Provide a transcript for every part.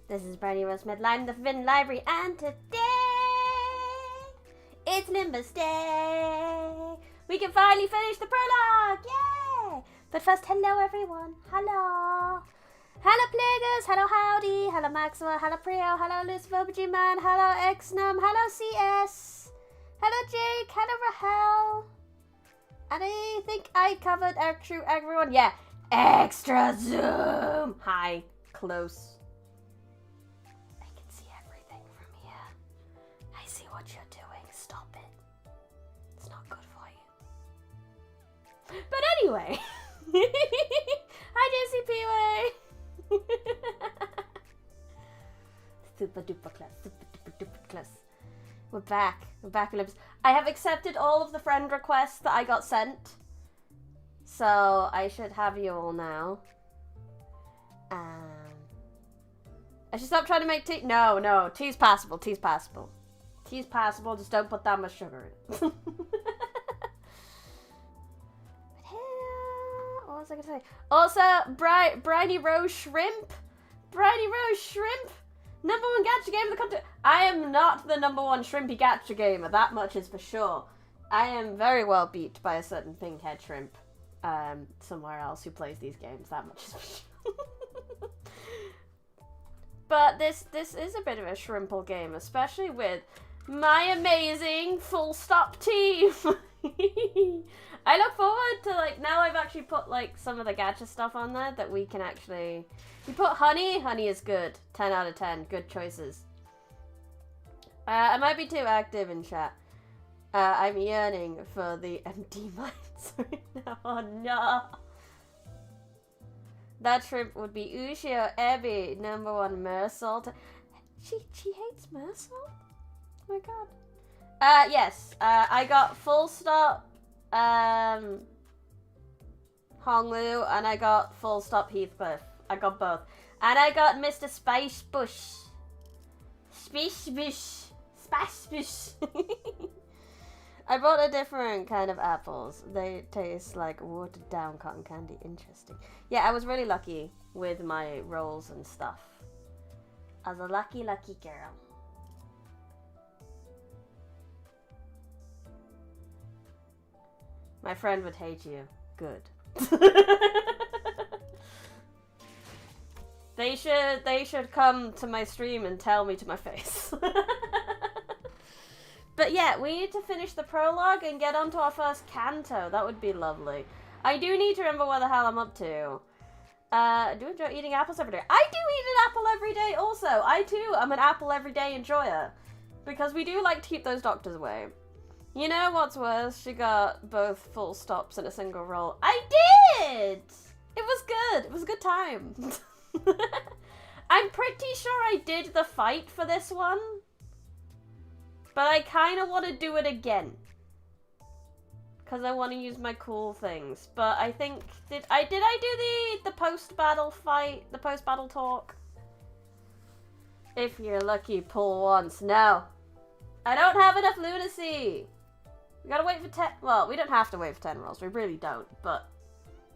This is Briny Rose Medline, the Forbidden Library, and today it's Limbus Day. We can finally finish the prologue, yay! But first, hello everyone, hello. Hello Plaguers, hello Howdy, hello Maxwell, hello Prio, hello Lucifer Man, hello Xnum, hello CS, hello Jake, hello Rahel. And I think I covered everyone, yeah. Extra zoom! Hi, close. What you're doing, stop it. It's not good for you. But anyway. Hi JCPWay. Super duper class, super duper duper class. We're back with Limbus. I have accepted all of the friend requests that I got sent. So I should have you all now. I should stop trying to make tea. No, tea's passable, tea's passable. Tea's passable, just don't put that much sugar in it. What was I gonna say? Also, Briny Rose Shrimp. Briny Rose Shrimp. #1 gacha game of the country. I am not the #1 shrimpy gacha gamer, that much is for sure. I am very well beat by a certain pink head shrimp somewhere else who plays these games, that much is for sure. But this is a bit of a shrimple game, especially with my amazing full stop team. I look forward to, like, now I've actually put, like, some of the gacha stuff on there that we can actually... You put honey is good. 10 out of 10. Good choices. I might be too active in chat. I'm yearning for the empty minds right now. Oh no. That shrimp would be Ushio Ebi, #1 Mersault. She hates Mersault? Oh my god. Yes. I got full stop Honglu and I got full stop Heathcliff. I got both. And I got Mr. Spice Bush. Spice Bush. Spice Bush. I bought a different kind of apples. They taste like watered down cotton candy. Interesting. Yeah, I was really lucky with my rolls and stuff. I was a lucky girl. My friend would hate you. Good. They should come to my stream and tell me to my face. But yeah, we need to finish the prologue and get onto our first canto. That would be lovely. I do need to remember where the hell I'm up to. Do enjoy eating apples every day. I do eat an apple every day also. I too am an apple everyday enjoyer. Because we do like to keep those doctors away. You know what's worse? She got both full stops in a single roll. I did! It was good. It was a good time. I'm pretty sure I did the fight for this one. But I kind of want to do it again. Because I want to use my cool things. But I think... Did I do the post-battle fight? The post-battle talk? If you're lucky, pull once. No. I don't have enough lunacy. We gotta wait for 10... Well, we don't have to wait for 10 rolls. We really don't. But...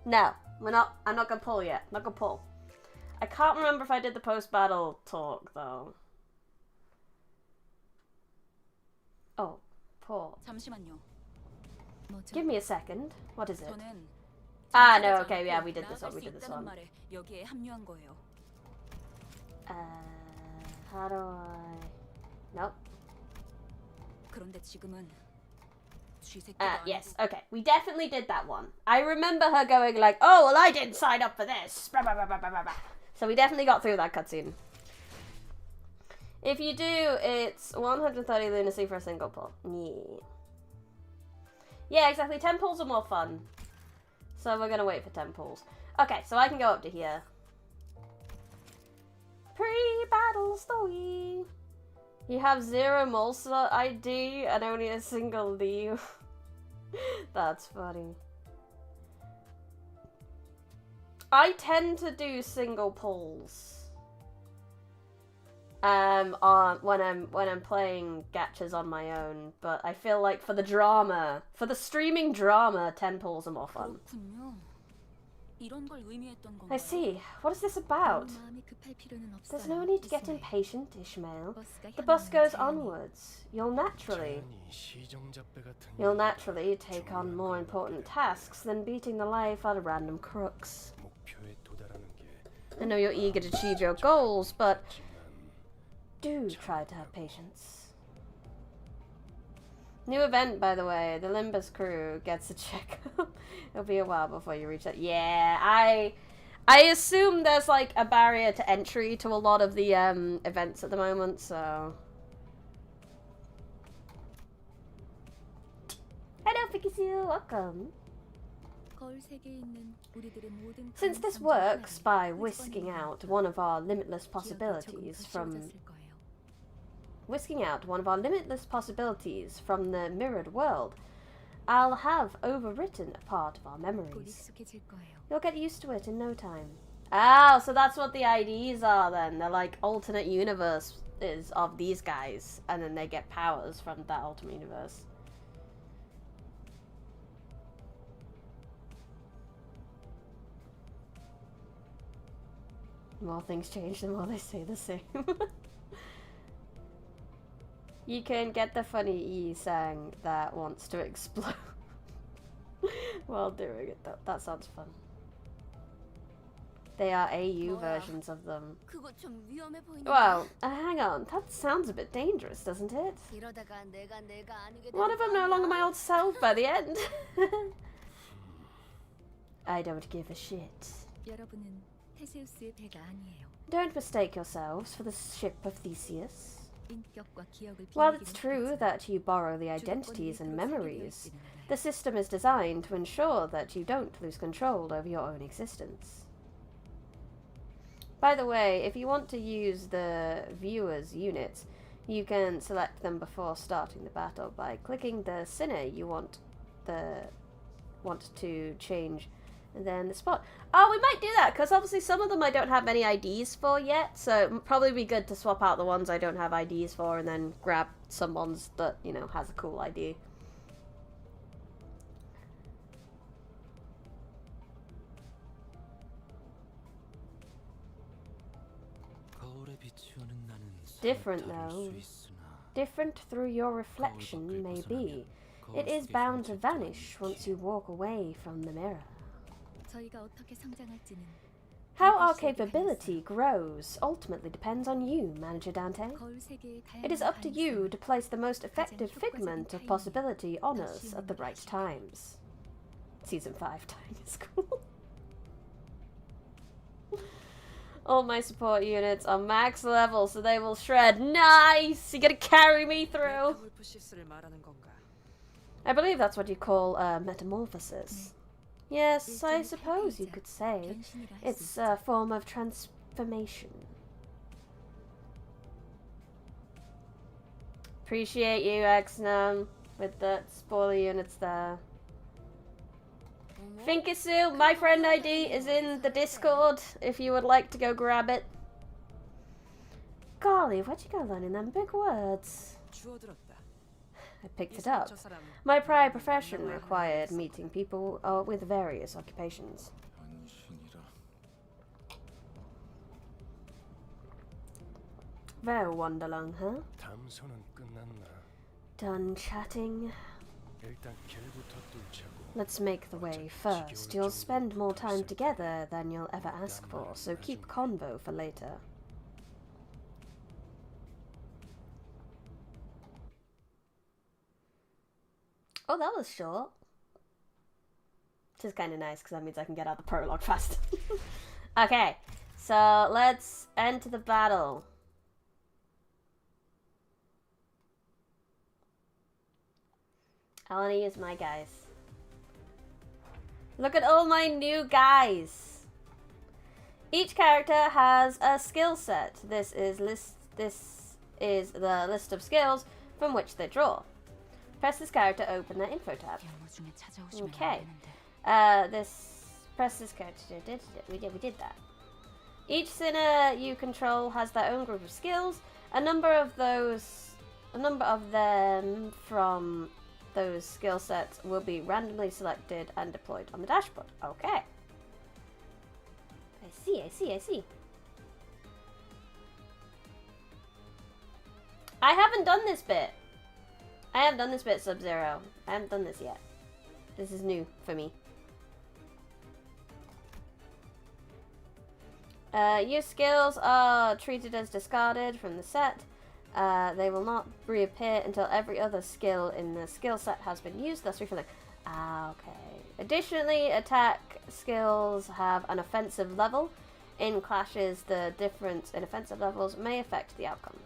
No. I'm not gonna pull yet. I'm not gonna pull. I can't remember if I did the post-battle talk, though. Oh, Paul. Give me a second. What is it? Ah, no, okay, yeah, we did this one, how do I... Nope. Yes, okay, we definitely did that one. I remember her going like, oh, well, I didn't sign up for this. So we definitely got through that cutscene. If you do, it's 130 lunacy for a single pull. Yeah, exactly. 10 pulls are more fun. So we're going to wait for 10 pulls. Okay, so I can go up to here. Pre-battle story. You have 0 Molsa ID and only a single leave. That's funny. I tend to do single pulls. When I'm playing gachas on my own, but I feel like for the drama, for the streaming drama, 10 pulls are more fun. I see. What is this about? There's no need to get impatient, Ishmael. The bus goes onwards. You'll naturally take on more important tasks than beating the life out of random crooks. I know you're eager to achieve your goals, but do try to have patience. New event, by the way. The Limbus crew gets a checkup. It'll be a while before you reach that. Yeah, I assume there's like a barrier to entry to a lot of the events at the moment, so. Hello, Pikachu. Welcome. Since this works by whisking out one of our limitless possibilities from the mirrored world, I'll have overwritten a part of our memories. You'll get used to it in no time. Oh, so that's what the IDs are then. They're like alternate universes of these guys, and then they get powers from that alternate universe. The more things change, the more they stay the same. You can get the funny E-sang that wants to explode while doing it. That sounds fun. They are AU versions of them. Well, hang on. That sounds a bit dangerous, doesn't it? What if I'm no longer my old self by the end? I don't give a shit. Don't mistake yourselves for the ship of Theseus. While it's true that you borrow the identities and memories, the system is designed to ensure that you don't lose control over your own existence. By the way, if you want to use the viewer's units, you can select them before starting the battle by clicking the sinner you want to change, and then the spot. Oh, we might do that, because obviously some of them I don't have any IDs for yet, so it'd probably be good to swap out the ones I don't have IDs for and then grab some ones that, you know, has a cool ID. Different, though. Different through your reflection may be. It is bound to vanish once you walk away from the mirror. How our capability grows ultimately depends on you, Manager Dante. It is up to you to place the most effective figment of possibility on us at the right times. Season 5 Tiny School. All my support units are max level, so they will shred. Nice! You're gonna carry me through. I believe that's what you call metamorphosis. Yes, I suppose you could say. It's a form of transformation. Appreciate you, Exnum, with the spoiler units there. Finkisu, my friend ID is in the Discord if you would like to go grab it. Golly, where'd you go learning them big words? I picked it up. My prior profession required meeting people with various occupations. Very Wonderlung, huh? Done chatting? Let's make the way first. You'll spend more time together than you'll ever ask for, so keep convo for later. Oh, that was short. Which is kind of nice, because that means I can get out the prologue fast. Okay, so let's enter the battle. I want to use my guys. Look at all my new guys. Each character has a skill set. This is the list of skills from which they draw. Press this character to open the info tab. Okay. Press this character. We did that. Each sinner you control has their own group of skills. A number of them from those skill sets will be randomly selected and deployed on the dashboard. Okay. see, I see, I see. I haven't done this bit. I haven't done this bit, Sub-Zero. I haven't done this yet. This is new for me. Your skills are treated as discarded from the set. They will not reappear until every other skill in the skill set has been used, thus refilling. Ah, okay. Additionally, attack skills have an offensive level. In clashes, the difference in offensive levels may affect the outcome.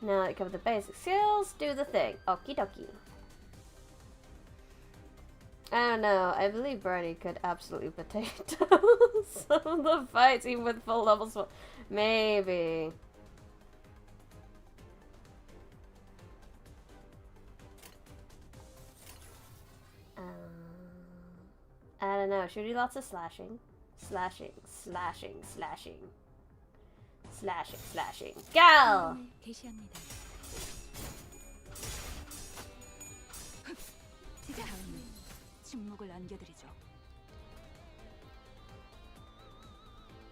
Now that you cover the basic skills, do the thing. Okie dokie. I don't know. I believe Bernie could absolutely potato some of the fights, even with full levels. Maybe. I don't know. Should we do lots of slashing? Slashing, slashing, slashing. Slashing, slashing. Go!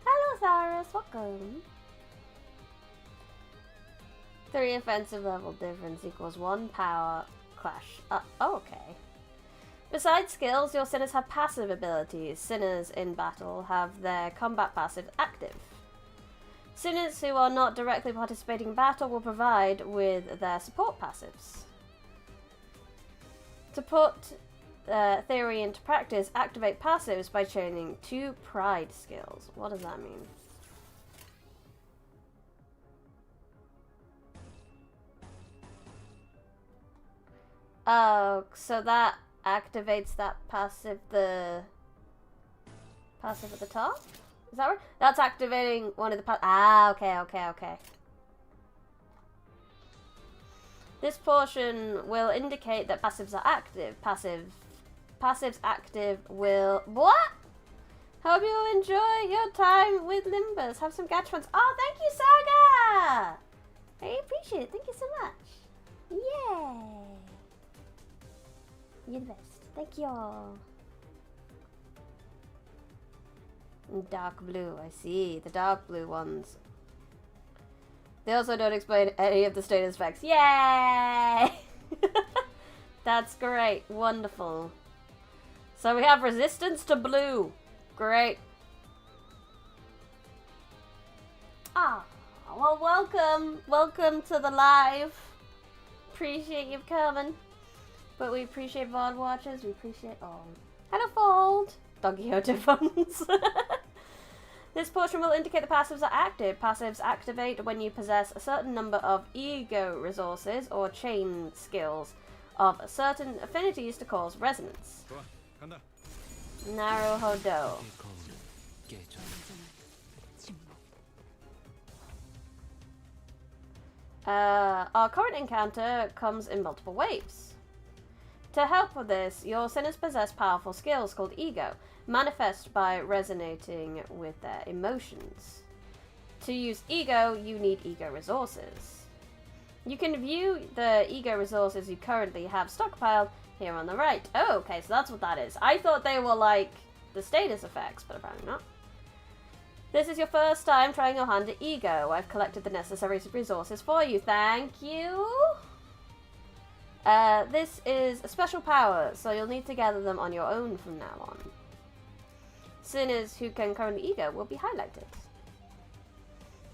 Hello, Cyrus. Welcome. 3 offensive level difference equals 1 power clash. Oh, okay. Besides skills, your sinners have passive abilities. Sinners in battle have their combat passive active. Sinners who are not directly participating in battle will provide with their support passives. To put theory into practice, activate passives by chaining 2 pride skills. What does that mean? Oh, so that activates that passive, the passive at the top? Is that right? That's activating one of the okay. This portion will indicate that passives are active. Passives active will... What? Hope you enjoy your time with Limbus. Have some gatcha ones. Oh, thank you, Saga! I appreciate it. Thank you so much. Yay! You're the best. Thank you all. Dark blue, I see. The dark blue ones. They also don't explain any of the status effects. Yay! That's great. Wonderful. So we have resistance to blue. Great. Ah, well, welcome. Welcome to the live. Appreciate you coming. But we appreciate VOD watchers. We appreciate all. Hello, Fold. Doggy Hoto funds. This portion will indicate the passives are active. Passives activate when you possess a certain number of ego resources or chain skills of certain affinities to cause resonance. Naruhodo. Our current encounter comes in multiple waves. To help with this, your sinners possess powerful skills called ego, manifest by resonating with their emotions. To use ego, you need ego resources. You can view the ego resources you currently have stockpiled here on the right. Oh, okay, so that's what that is. I thought they were like the status effects, but apparently not. This is your first time trying your hand at ego. I've collected the necessary resources for you. Thank you. This is a special power, so you'll need to gather them on your own from now on. Sinners who can currently ego will be highlighted.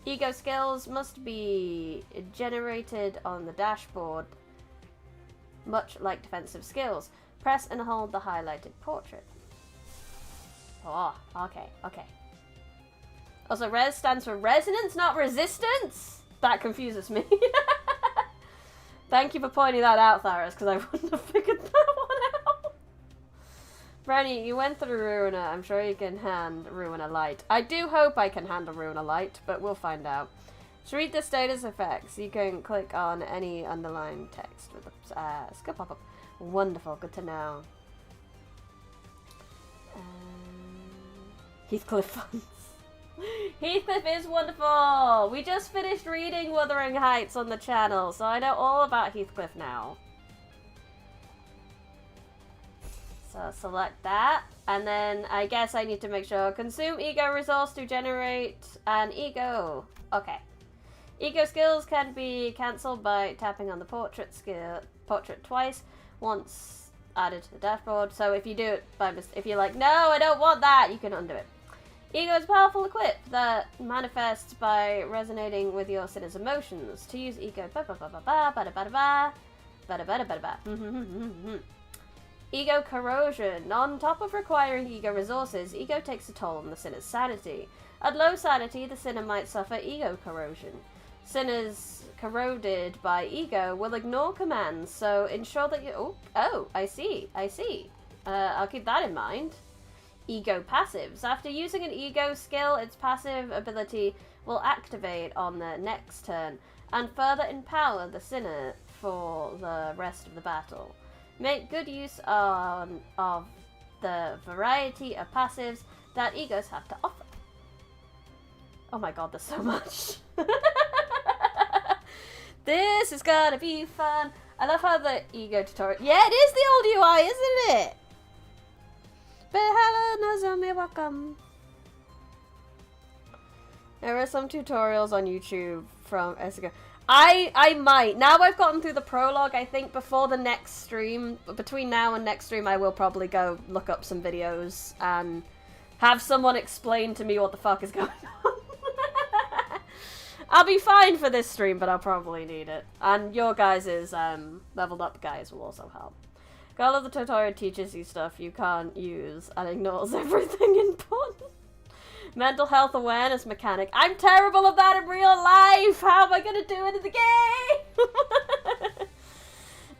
Ego skills must be generated on the dashboard, much like defensive skills. Press and hold the highlighted portrait. Oh, okay. Also, res stands for resonance, not resistance? That confuses me. Thank you for pointing that out, Tharos, because I wouldn't have figured that one out. Branny, you went through Ruiner. I'm sure you can hand Ruiner Light. I do hope I can handle Ruiner Light, but we'll find out. To read the status effects, you can click on any underlined text with a skill pop-up. Wonderful, good to know. Heathcliff funds. Heathcliff is wonderful! We just finished reading Wuthering Heights on the channel, so I know all about Heathcliff now. So select that, and then I guess I need to make sure consume ego resource to generate an ego. Okay. Ego skills can be cancelled by tapping on the portrait twice, once added to the dashboard. So if you do it by mistake, if you're like, no, I don't want that, you can undo it. Ego is a powerful equip that manifests by resonating with your sinner's emotions. To use ego, ego corrosion. On top of requiring ego resources, ego takes a toll on the sinner's sanity. At low sanity, the sinner might suffer ego corrosion. Sinners corroded by ego will ignore commands, so ensure that you... Oh, I see. I'll keep that in mind. Ego passives. After using an ego skill, its passive ability will activate on the next turn and further empower the sinner for the rest of the battle. Make good use of the variety of passives that egos have to offer. Oh my god, there's so much. This is gonna be fun. I love how the ego tutorial... Yeah, it is the old UI, isn't it? But hello, Nozomi, welcome. There are some tutorials on YouTube from Esigo. I might. Now I've gotten through the prologue, I think before the next stream, between now and next stream, I will probably go look up some videos and have someone explain to me what the fuck is going on. I'll be fine for this stream, but I'll probably need it. And your guys' leveled up guys will also help. Goal of the tutorial teaches you stuff you can't use and ignores everything important. Mental health awareness mechanic. I'm terrible at that in real life! How am I gonna do it in the game?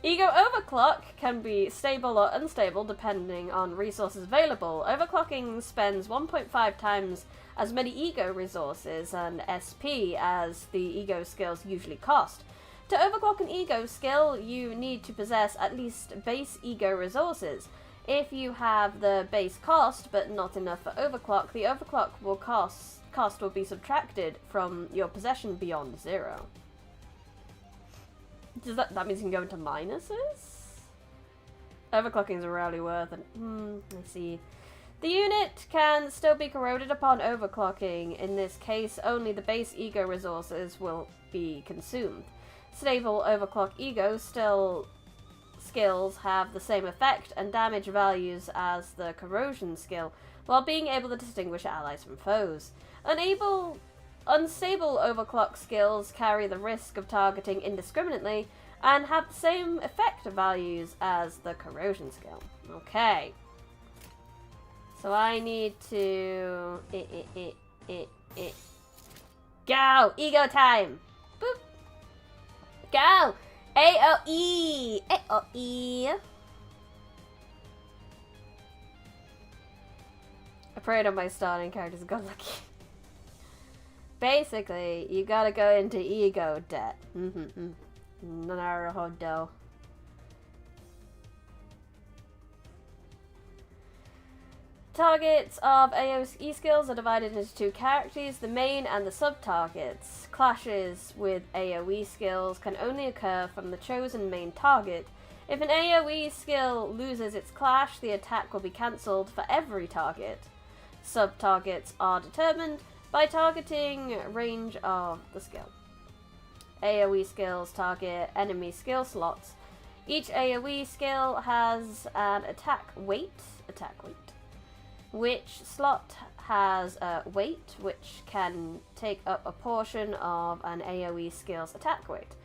Ego overclock can be stable or unstable depending on resources available. Overclocking spends 1.5 times as many ego resources and SP as the ego skills usually cost. To overclock an ego skill, you need to possess at least base ego resources. If you have the base cost, but not enough for overclock, the overclock cost will be subtracted from your possession beyond 0. That means you can go into minuses? Overclocking is rarely worth it. I see. The unit can still be corroded upon overclocking. In this case, only the base ego resources will be consumed. Stable overclock ego skills have the same effect and damage values as the corrosion skill, while being able to distinguish allies from foes. Unstable overclock skills carry the risk of targeting indiscriminately and have the same effect values as the corrosion skill. Okay. So I need to... Go! Ego time! Boop! Go! AOE! AOE! I prayed on my starting characters and got lucky. Basically, you gotta go into ego debt. Naruhodo. Targets of AOE skills are divided into 2 categories, the main and the sub-targets. Clashes with AOE skills can only occur from the chosen main target. If an AOE skill loses its clash, the attack will be cancelled for every target. Sub-targets are determined by targeting range of the skill. AOE skills target enemy skill slots. Each AOE skill has an attack weight, which slot has a weight which can take up a portion of an AOE skill's attack weight.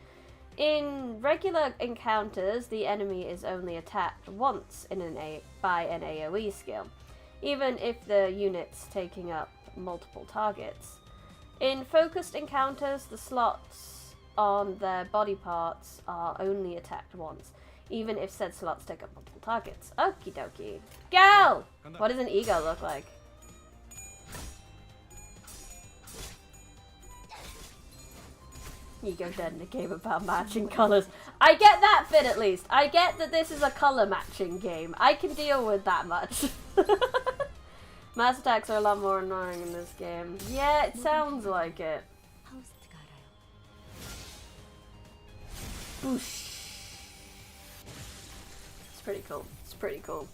In regular encounters, the enemy is only attacked once by an AOE skill, even if the unit's taking up multiple targets. In focused encounters, the slots on their body parts are only attacked once, even if said slots take up multiple targets. Okie dokie. Go! What does an ego look like? Ego dead in a game about matching colours. I get that bit at least. I get that this is a colour matching game. I can deal with that much. Mass attacks are a lot more annoying in this game. Yeah, it sounds like it. Boosh. It's pretty cool. It's pretty cool.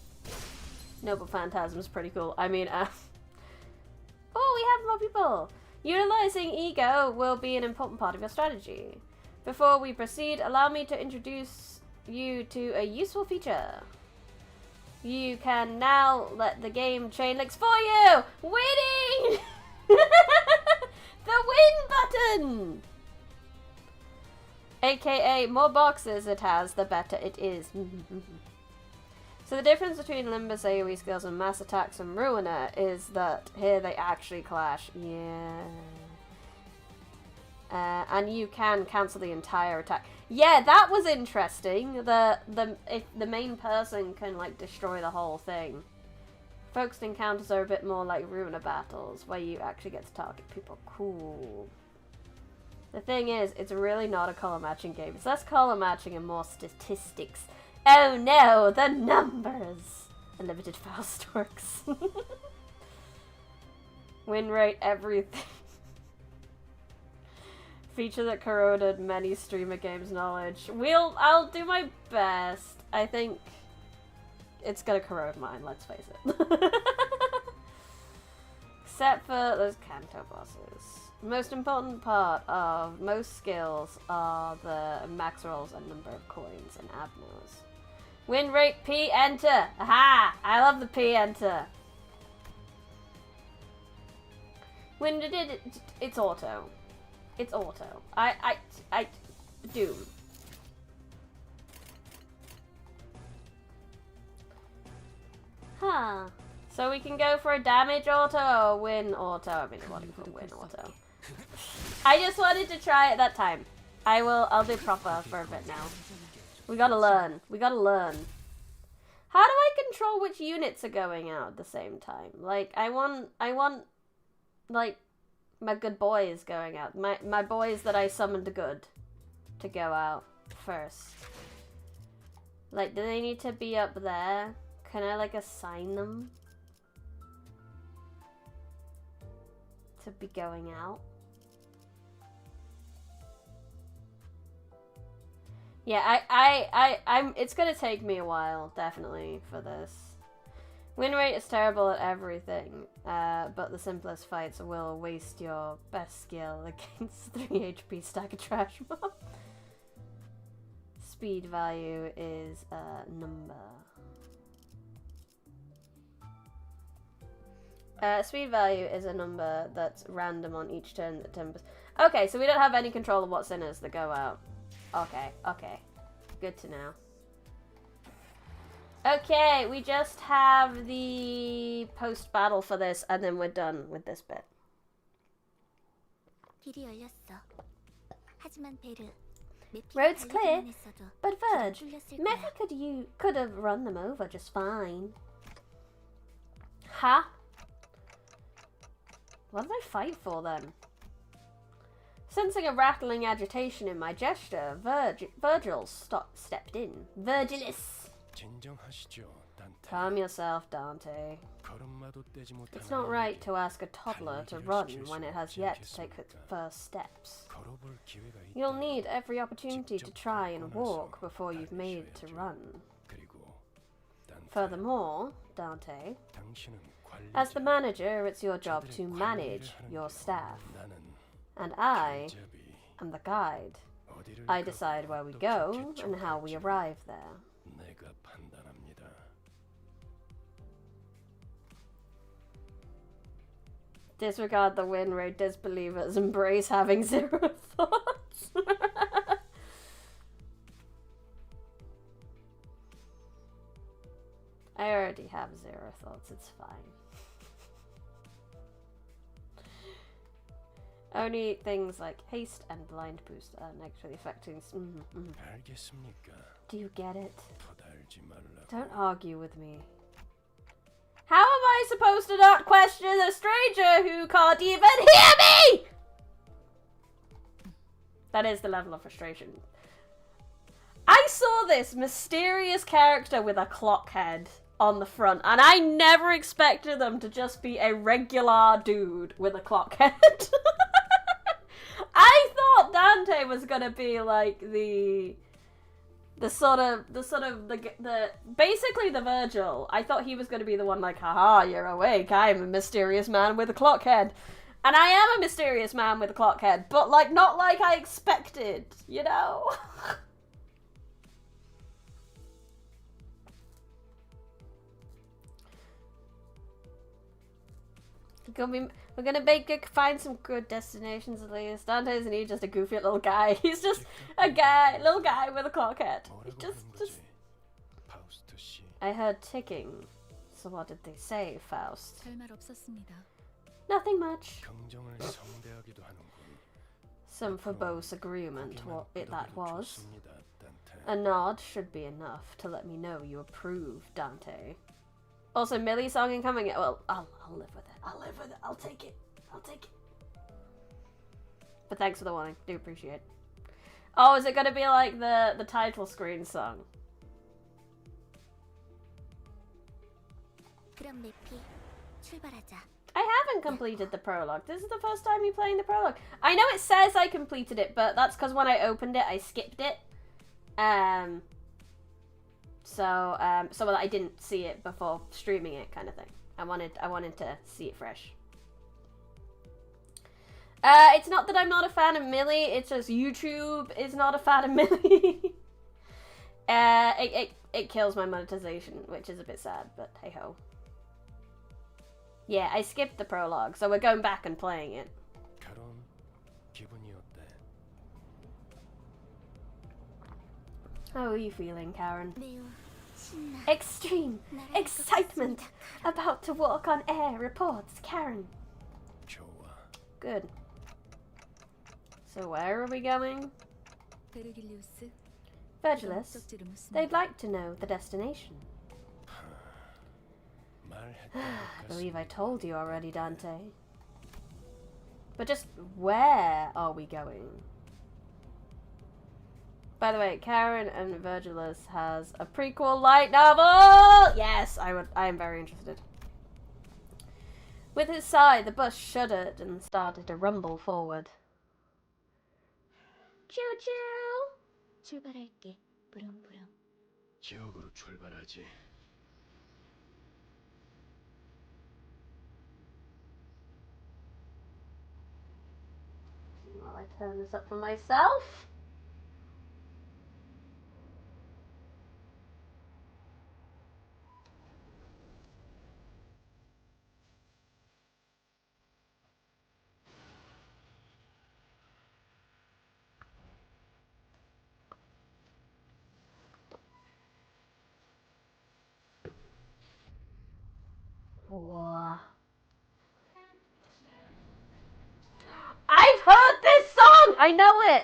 Noble Phantasm is pretty cool. I mean, oh, we have more people! Utilizing ego will be an important part of your strategy. Before we proceed, allow me to introduce you to a useful feature. You can now let the game chain links for you! Winning! The win button! AKA, more boxes it has, the better it is. So the difference between Limbus AoE skills and mass attacks and Ruiner is that here they actually clash. Yeah. And you can cancel the entire attack. Yeah, that was interesting. If the main person can like destroy the whole thing. Focused encounters are a bit more like Ruiner battles, where you actually get to target people. Cool. The thing is, it's really not a color matching game. It's less color matching and more statistics. Oh no, the numbers! Unlimited fast works. Win rate, everything. Feature that corroded many streamer games' knowledge. I'll do my best. I think it's gonna corrode mine, let's face it. Except for those Kanto bosses. The most important part of most skills are the max rolls and number of coins and abnos. Win rate P enter. Aha! I love the P enter. When did it? It's auto. It's auto. I Doom. Huh. So we can go for a damage auto or win auto. I mean, what do you call win auto? I just wanted to try it that time. I'll do proper for a bit now. We gotta learn. We gotta learn. How do I control which units are going out at the same time? Like, I want, like, my good boys going out. My boys that I summoned good to go out first. Like, do they need to be up there? Can I, like, assign them to be going out? Yeah, I'm. It's gonna take me a while, definitely, for this. Win rate is terrible at everything, but the simplest fights will waste your best skill against 3 HP stack of trash mob. Speed value is a number. Speed value is a number that's random on each turn that 10%. Okay, so we don't have any control of what sinners that go out. Okay, okay. Good to know. Okay, we just have the post-battle for this, and then we're done with this bit. Road's clear, but Verge, Mecha could have run them over just fine. Huh? What did I fight for then? Sensing a rattling agitation in my gesture, Virgil stepped in. Virgilis! Calm yourself, Dante. It's not right to ask a toddler to run when it has yet to take its first steps. You'll need every opportunity to try and walk before you've made to run. Furthermore, Dante, as the manager, it's your job to manage your staff. And I am the guide. I decide where we go and how we arrive there. Disregard the win rate, disbelievers, embrace having zero thoughts. I already have zero thoughts, it's fine. Only things like haste and blind boost are negatively affecting. Do you get it? Don't argue with me. How am I supposed to not question a stranger who can't even hear me? That is the level of frustration. I saw this mysterious character with a clock head on the front, and I never expected them to just be a regular dude with a clock head. I thought Dante was gonna be like the basically the Virgil. I thought he was going to be the one like, haha, you're awake. I'm a mysterious man with a clock head. And I am a mysterious man with a clock head, but like not like I expected, you know? We're gonna find some good destinations at least. Dante isn't he just a goofy little guy? He's just a little guy with a clock head. Just. I heard ticking. So what did they say, Faust? Nothing much. Some verbose agreement, what that was. A nod should be enough to let me know you approve, Dante. Also, Millie song incoming. Well, I'll live with it. I'll live with it. I'll take it. I'll take it. But thanks for the warning. Do appreciate it. Oh, is it gonna be like the title screen song? I haven't completed the prologue. This is the first time you're playing the prologue. I know it says I completed it, but that's because when I opened it, I skipped it. So that I didn't see it before streaming it, kind of thing. I wanted to see it fresh. It's not that I'm not a fan of Millie. It's just YouTube is not a fan of Millie. It kills my monetization, which is a bit sad, but hey ho. Yeah, I skipped the prologue, so we're going back and playing it. How are you feeling, Karen? Extreme excitement. About to walk on air, reports Karen. Good. So where are we going? Virgilus, they'd like to know the destination. I believe I told you already, Dante. But just where are we going? By the way, Karen and Virgilus has a prequel light novel! Yes, I am very interested. With his sigh, the bus shuddered and started to rumble forward. Choo-choo! 출발할게. 부릉부릉. 지옥으로 출발하지. While I turn this up for myself. Whoa. I've heard this song! I know it!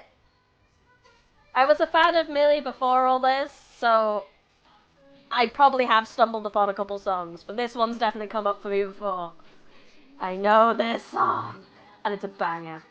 I was a fan of Millie before all this, so I probably have stumbled upon a couple songs, but this one's definitely come up for me before. I know this song, and it's a banger.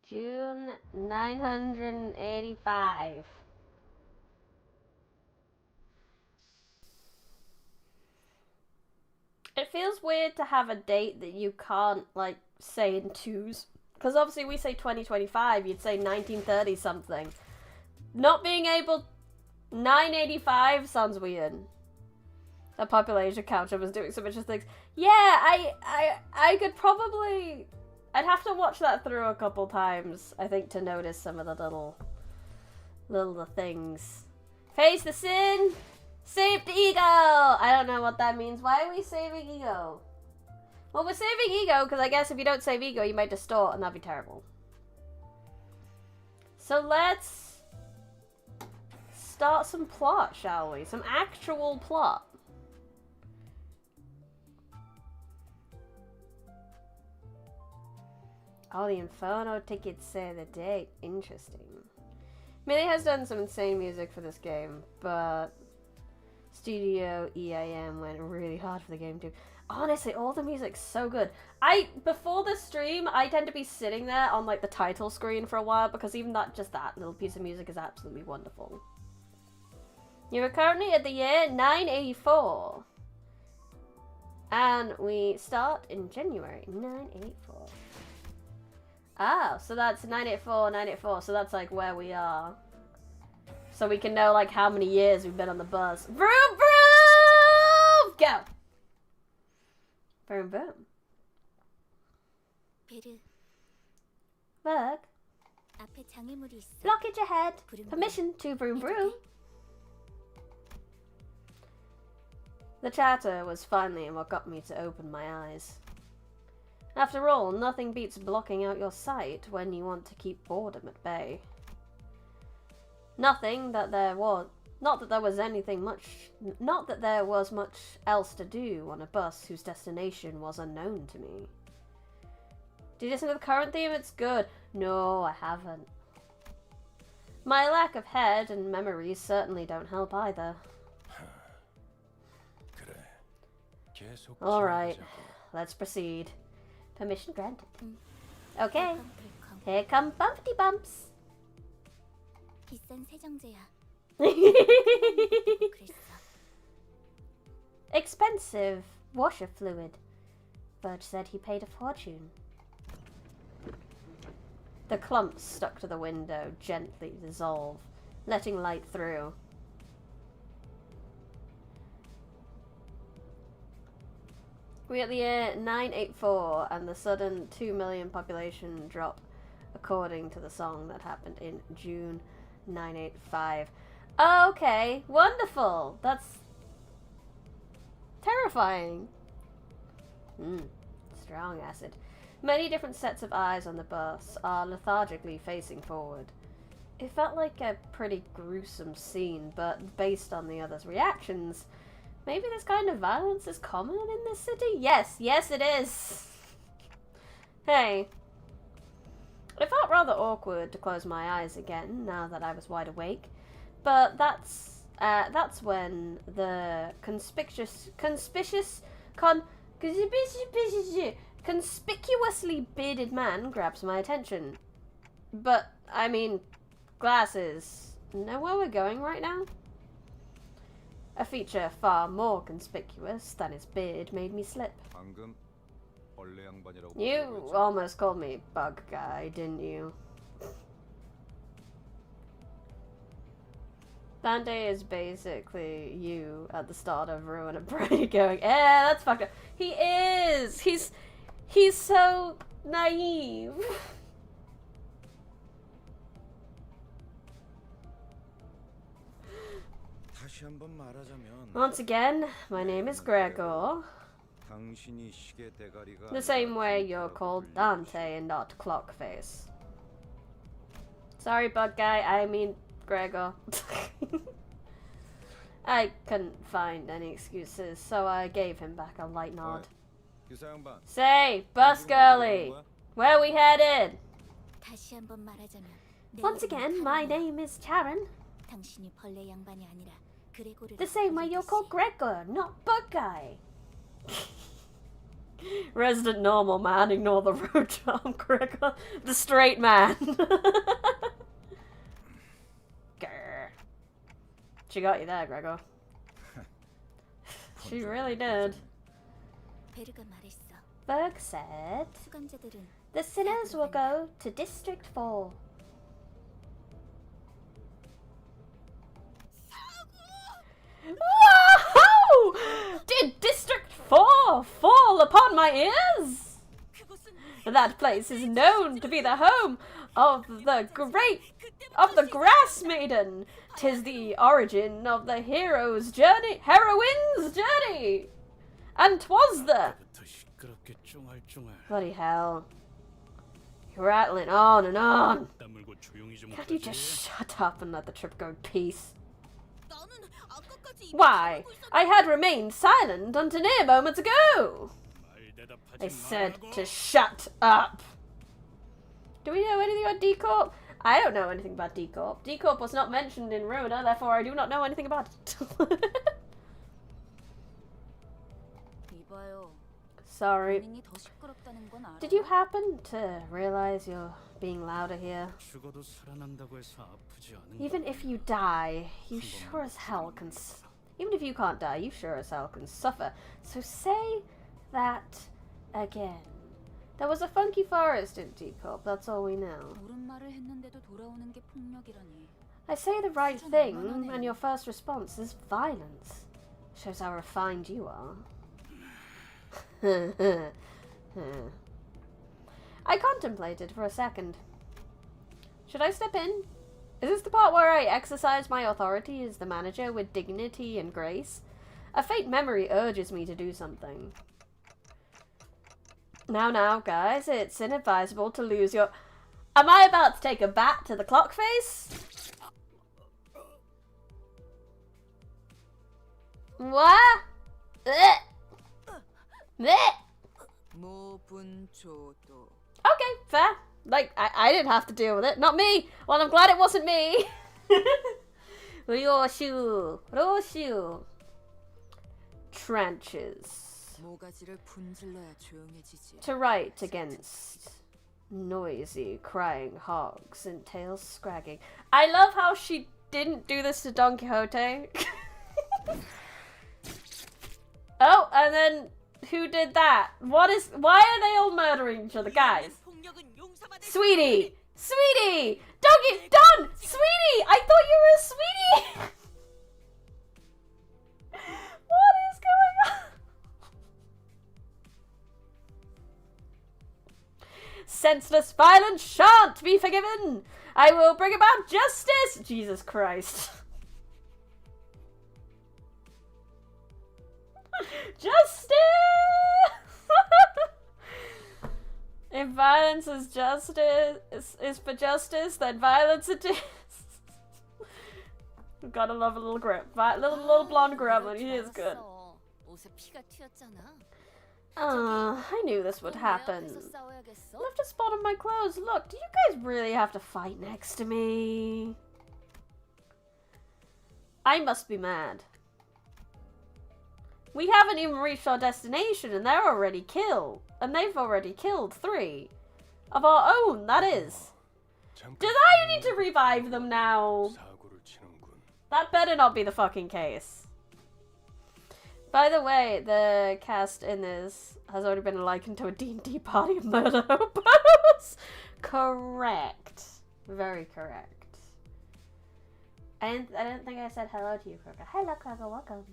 June 985. It feels weird to have a date that you can't, like, say in twos. Because obviously we say 2025, you'd say 1930 something. Not being able... 985 sounds weird. A population counter was doing so much of things. Yeah, I could probably... I'd have to watch that through a couple times, I think, to notice some of the little things. Face the sin! Save the ego! I don't know what that means. Why are we saving ego? Well, we're saving ego because I guess if you don't save ego, you might distort, and that'd be terrible. So let's start some plot, shall we? Some actual plot. Oh, the Inferno tickets say the date. Interesting. Millie has done some insane music for this game, but Studio EAM went really hard for the game too. Honestly, all the music's so good. Before the stream, I tend to be sitting there on like the title screen for a while because even that little piece of music is absolutely wonderful. You are currently at the year 984. And we start in January 984. Oh, so that's 984, 984, so that's like where we are. So we can know like how many years we've been on the bus. Vroom, vroom! Go! Vroom, vroom. Berg. Blockage ahead. Permission to vroom, vroom. The chatter was finally what got me to open my eyes. After all, nothing beats blocking out your sight when you want to keep boredom at bay. Not that there was much else to do on a bus whose destination was unknown to me. Did you listen to the current theme? It's good. No, I haven't. My lack of head and memories certainly don't help either. Alright, let's proceed. Permission granted. Okay, here come bumpty bumps. Expensive washer fluid. Birch said he paid a fortune. The clumps stuck to the window gently dissolve, letting light through. We're at the year 984 and the sudden 2 million population drop according to the song that happened in June 985. Okay, wonderful. That's terrifying. Strong acid. Many different sets of eyes on the bus are lethargically facing forward. It felt like a pretty gruesome scene, but based on the others' reactions, maybe this kind of violence is common in this city? Yes, it is. Hey. It felt rather awkward to close my eyes again now that I was wide awake, but that's when the conspicuously bearded man grabs my attention. But, I mean, glasses. Know where we're going right now? A feature far more conspicuous than his beard made me slip. You almost called me bug guy, didn't you? Dante is basically you at the start of Ruin and Prey going, that's fucked up. He is! He's so naive. Once again, my name is Gregor. The same way you're called Dante and not Clockface. Sorry, bug guy, I mean Gregor. I couldn't find any excuses, so I gave him back a light nod. Say, bus girlie, where we headed? Once again, my name is Charon. The same way you're called Gregor, not bug guy. Resident normal man, ignore the road charm, Gregor. The straight man. Grr. She got you there, Gregor. She really did. Berg said, the sinners will go to District 4. Whoa! Did District 4 fall upon my ears? That place is known to be the home of the Grass Maiden. 'Tis the origin of the heroine's journey, and 'twas the... Bloody hell. You're rattling on and on. Can't you just shut up and let the trip go in peace? Why, I had remained silent until near moments ago. I said to shut up. Do we know anything about D-Corp? I don't know anything about D-Corp. D-Corp was not mentioned in Ruiner, therefore I do not know anything about it. Sorry. Did you happen to realize you're being louder here? Even if you die, you sure as hell can... Even if you can't die, you sure as hell can suffer. So say that again. There was a funky forest in D-Corp, that's all we know. I say the right thing, and your first response is violence. Shows how refined you are. I contemplated for a second. Should I step in? Is this the part where I exercise my authority as the manager with dignity and grace? A faint memory urges me to do something. Now, guys, it's inadvisable to lose your... Am I about to take a bat to the clock face? What? Okay, fair. Like, I didn't have to deal with it. Not me. Well, I'm glad it wasn't me. Ryoshu. Roshu. Trenches. To right against noisy, crying hogs and tails scragging. I love how she didn't do this to Don Quixote. Oh, and then who did that? Why are they all murdering each other, guys? Sweetie! Sweetie! Don! Sweetie! I thought you were a sweetie! What is going on? Senseless violence shan't be forgiven! I will bring about justice! Jesus Christ. Justice! If violence is justice, is for justice, then violence it is. We've gotta love a little grip. Little blonde gremlin, he is good. I knew this would happen. Left a spot on my clothes. Look, do you guys really have to fight next to me? I must be mad. We haven't even reached our destination and they're already killed. And they've already killed 3. Of our own, that is. Did I need to revive them now? That better not be the fucking case. By the way, the cast in this has already been likened to a D&D party of murder hobos. Correct. Very correct. I don't think I said hello to you, Kroger. Hello, Kroger, welcome.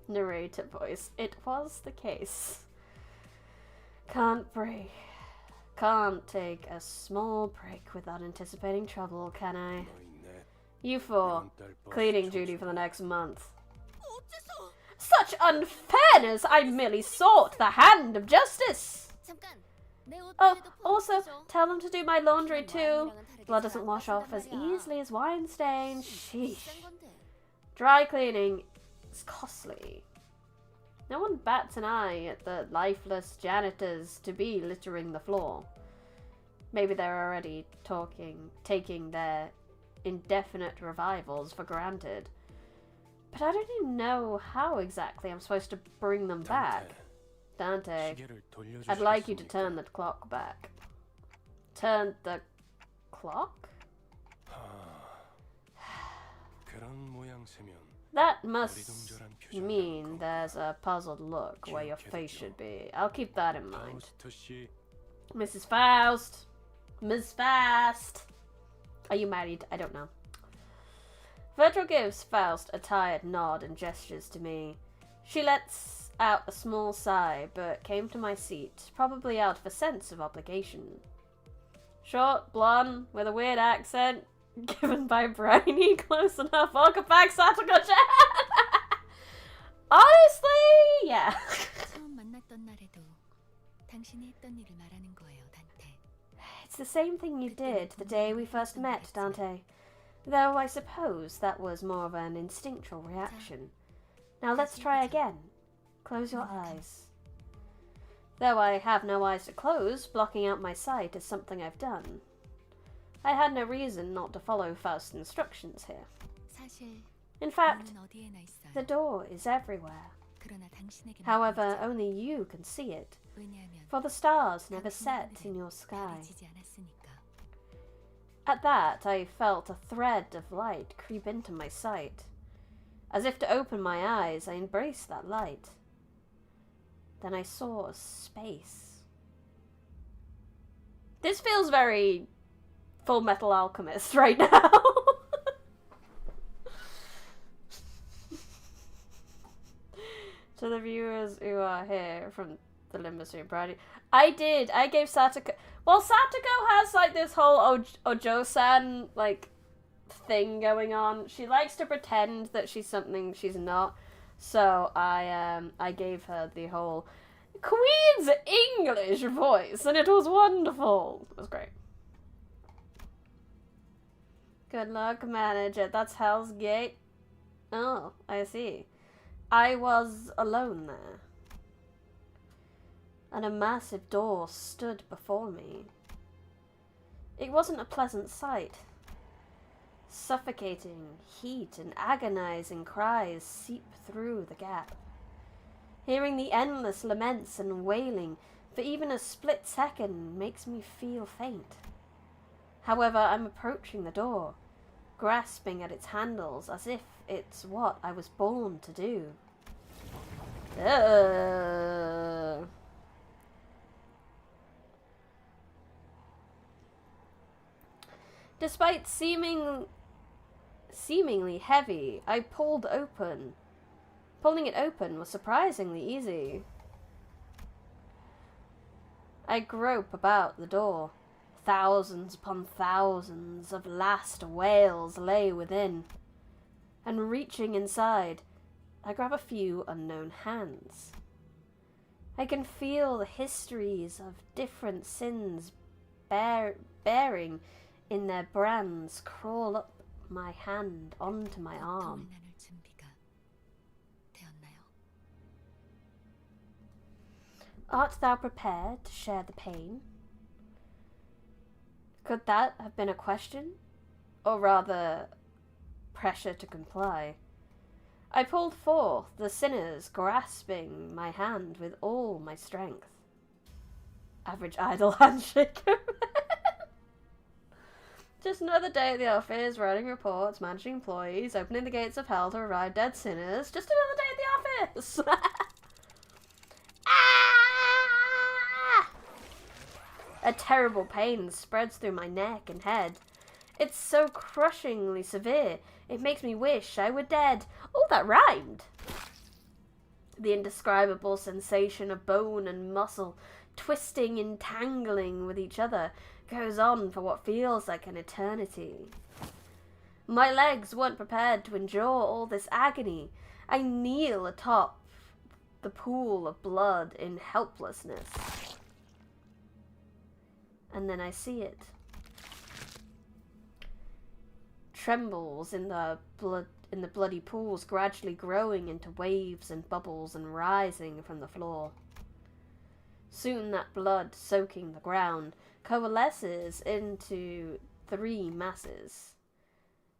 Narrator voice. It was the case. Can't break. Can't take a small break without anticipating trouble, can I? You 4. Cleaning duty for the next month. Such unfairness! I merely sought the hand of justice! Oh, also, tell them to do my laundry too. Blood doesn't wash off as easily as wine stains. Sheesh. Dry cleaning is costly. No one bats an eye at the lifeless janitors to be littering the floor. Maybe they're already taking their indefinite revivals for granted. But I don't even know how exactly I'm supposed to bring them back. Dante, I'd like you to turn the clock back. Turn the clock? That must mean there's a puzzled look where your face should be. I'll keep that in mind. Mrs. Faust! Miss Faust! Are you married? I don't know. Virgil gives Faust a tired nod and gestures to me. She lets out a small sigh, but came to my seat, probably out of a sense of obligation. Short, blonde, with a weird accent, given by Briny, close enough. Welcome back, Satogo-chan! Honestly, yeah. It's the same thing you did the day we first met, Dante. Though I suppose that was more of an instinctual reaction. Now let's try again. Close your eyes. Though I have no eyes to close, blocking out my sight is something I've done. I had no reason not to follow Faust's instructions here. In fact, the door is everywhere. However, only you can see it, for the stars never set in your sky. At that, I felt a thread of light creep into my sight. As if to open my eyes, I embraced that light. Then I saw a space. This feels very Full Metal Alchemist right now. To the viewers who are here from the Limbus Company, I gave Satoko. Well, Satoko has like this whole Ojo-san like thing going on. She likes to pretend that she's something she's not. So I gave her the whole Queen's English voice, and it was wonderful. It was great. Good luck, manager. That's Hell's Gate. Oh, I see. I was alone there, and a massive door stood before me. It wasn't a pleasant sight. Suffocating heat and agonizing cries seep through the gap. Hearing the endless laments and wailing for even a split second makes me feel faint. However, I'm approaching the door, grasping at its handles as if it's what I was born to do. Despite seemingly heavy, I pulled open. Pulling it open was surprisingly easy. I grope about the door. Thousands upon thousands of last wails lay within. And reaching inside, I grab a few unknown hands. I can feel the histories of different sins bearing in their brands crawl up my hand onto my arm. Art thou prepared to share the pain? Could that have been a question? Or rather, pressure to comply? I pulled forth, the sinners grasping my hand with all my strength. Average idle handshake. Just another day at the office, writing reports, managing employees, opening the gates of hell to revive dead sinners. Just another day at the office. Ah! A terrible pain spreads through my neck and head. It's so crushingly severe, it makes me wish I were dead. Oh, that rhymed! The indescribable sensation of bone and muscle twisting and tangling with each other goes on for what feels like an eternity. My legs weren't prepared to endure all this agony. I kneel atop the pool of blood in helplessness. And then I see it. Trembles in the bloody pools, gradually growing into waves and bubbles and rising from the floor. Soon that blood soaking the ground coalesces into 3 masses.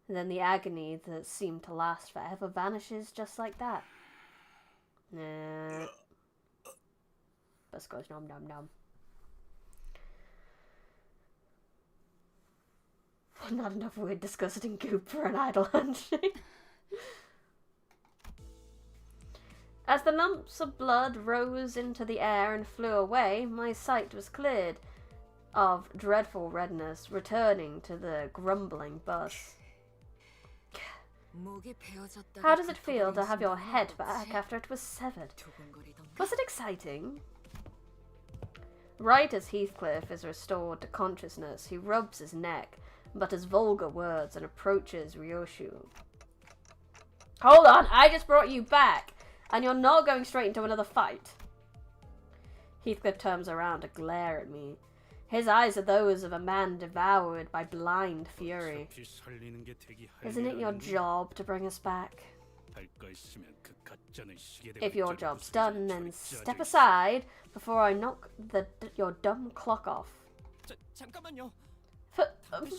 And then the agony that seemed to last forever vanishes just like that. Nah. Bus goes nom nom nom. Not enough weird, disgusting goop for an idle handshake. As the lumps of blood rose into the air and flew away, my sight was cleared of dreadful redness, returning to the grumbling bus. How does it feel to have your head back after it was severed? Was it exciting? Right as Heathcliff is restored to consciousness, he rubs his neck, mutters vulgar words, and approaches Ryoshu. Hold on, I just brought you back, and you're not going straight into another fight. Heathcliff turns around to glare at me. His eyes are those of a man devoured by blind fury. Isn't it your job to bring us back? If your job's done, then step aside before I knock your dumb clock off.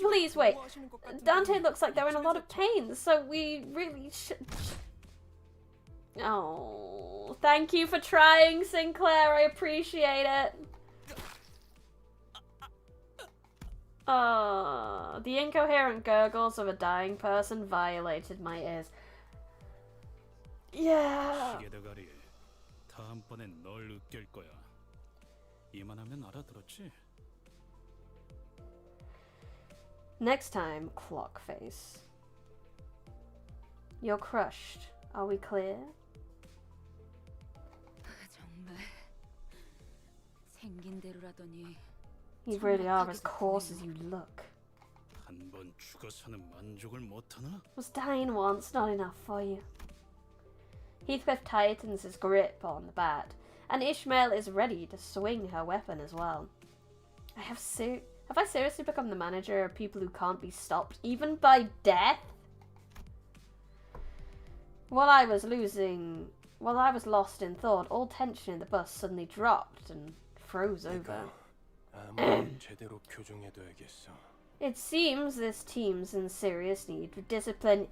Please wait. Dante looks like they're in a lot of pain, so we really should... Oh, thank you for trying, Sinclair. I appreciate it. The incoherent gurgles of a dying person violated my ears. Yeah. Next time, clock face. You're crushed. Are we clear? You really are as coarse as you look. Was dying once not enough for you? Heathcliff tightens his grip on the bat, and Ishmael is ready to swing her weapon as well. Have I seriously become the manager of people who can't be stopped, even by death? While I was lost in thought, all tension in the bus suddenly dropped and froze over. It seems this team's in serious need of discipline.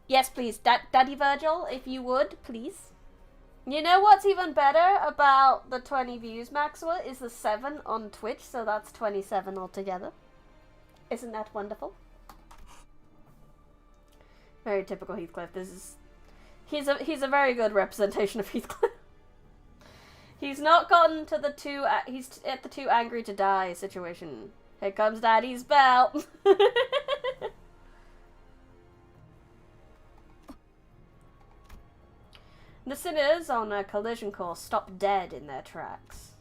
Yes, please, Daddy Virgil, if you would, please. You know what's even better about the 20 views, Maxwell, is the 7 on Twitch, so that's 27 altogether. Isn't that wonderful? Very typical Heathcliff. He's a very good representation of Heathcliff. He's not gotten to he's at the too angry to die situation. Here comes Daddy's bell. The sinners on a collision course stop dead in their tracks.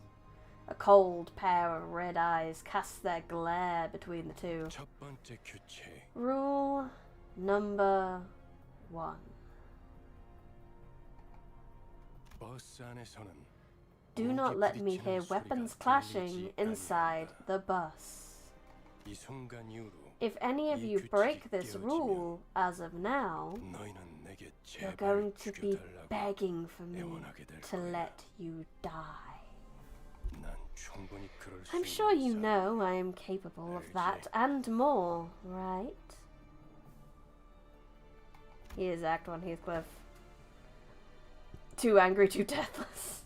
A cold pair of red eyes cast their glare between the two. Rule number 1. Do not let me hear weapons clashing inside the bus. If any of you break this rule as of now, you're going to be begging for me to let you die. I'm sure you know I am capable of that and more, right? He is Act 1 Heathcliff. Too angry, too deathless.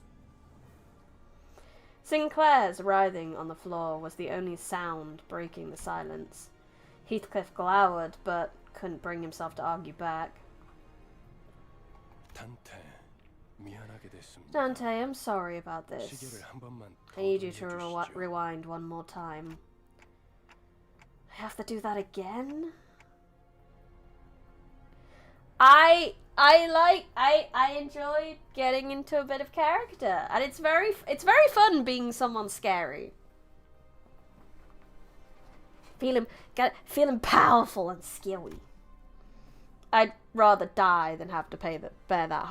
Sinclair's writhing on the floor was the only sound breaking the silence. Heathcliff glowered, but couldn't bring himself to argue back. Dante, I'm sorry about this. I need you to rewind one more time. I have to do that again? I enjoy getting into a bit of character, and it's very fun being someone scary. Feeling powerful and skilly. I'd rather die than have to bear that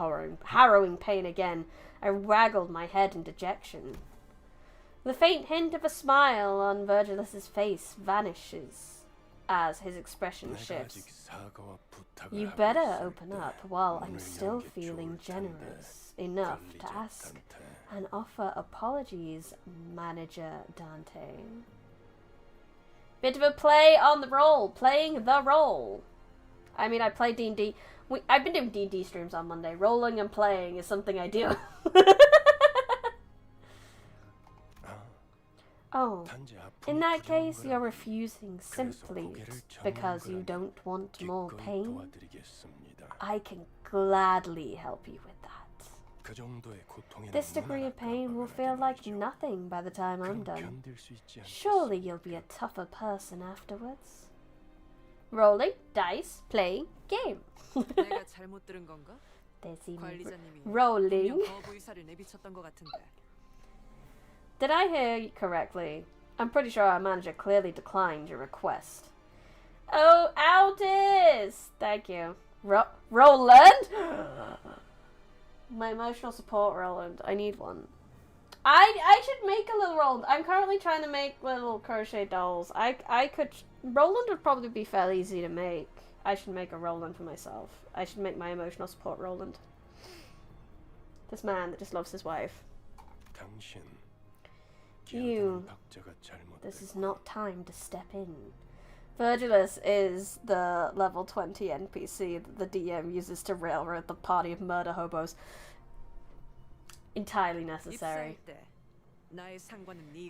harrowing pain again. I waggled my head in dejection. The faint hint of a smile on Virgilus's face vanishes as his expression shifts. You better open up while I'm still feeling generous enough to ask and offer apologies, Manager Dante. Bit of a play on the role, playing the role. I mean, I play D&D. I've been doing D&D streams on Monday. Rolling and playing is something I do. Oh, in that case, you're refusing simply because you don't want more pain? I can gladly help you with that. This degree of pain will feel like nothing by the time I'm done. Surely you'll be a tougher person afterwards. Rolling, dice, playing, game. They seem rolling. Did I hear you correctly? I'm pretty sure our manager clearly declined your request. Oh, Aldis! Thank you. Roland? My emotional support, Roland. I need one. I should make a little Roland. I'm currently trying to make little crochet dolls. Roland would probably be fairly easy to make. I should make a Roland for myself. I should make my emotional support Roland. This man that just loves his wife. You. This is not time to step in. Virgilus is the level 20 NPC that the DM uses to railroad the party of murder hobos. Entirely necessary.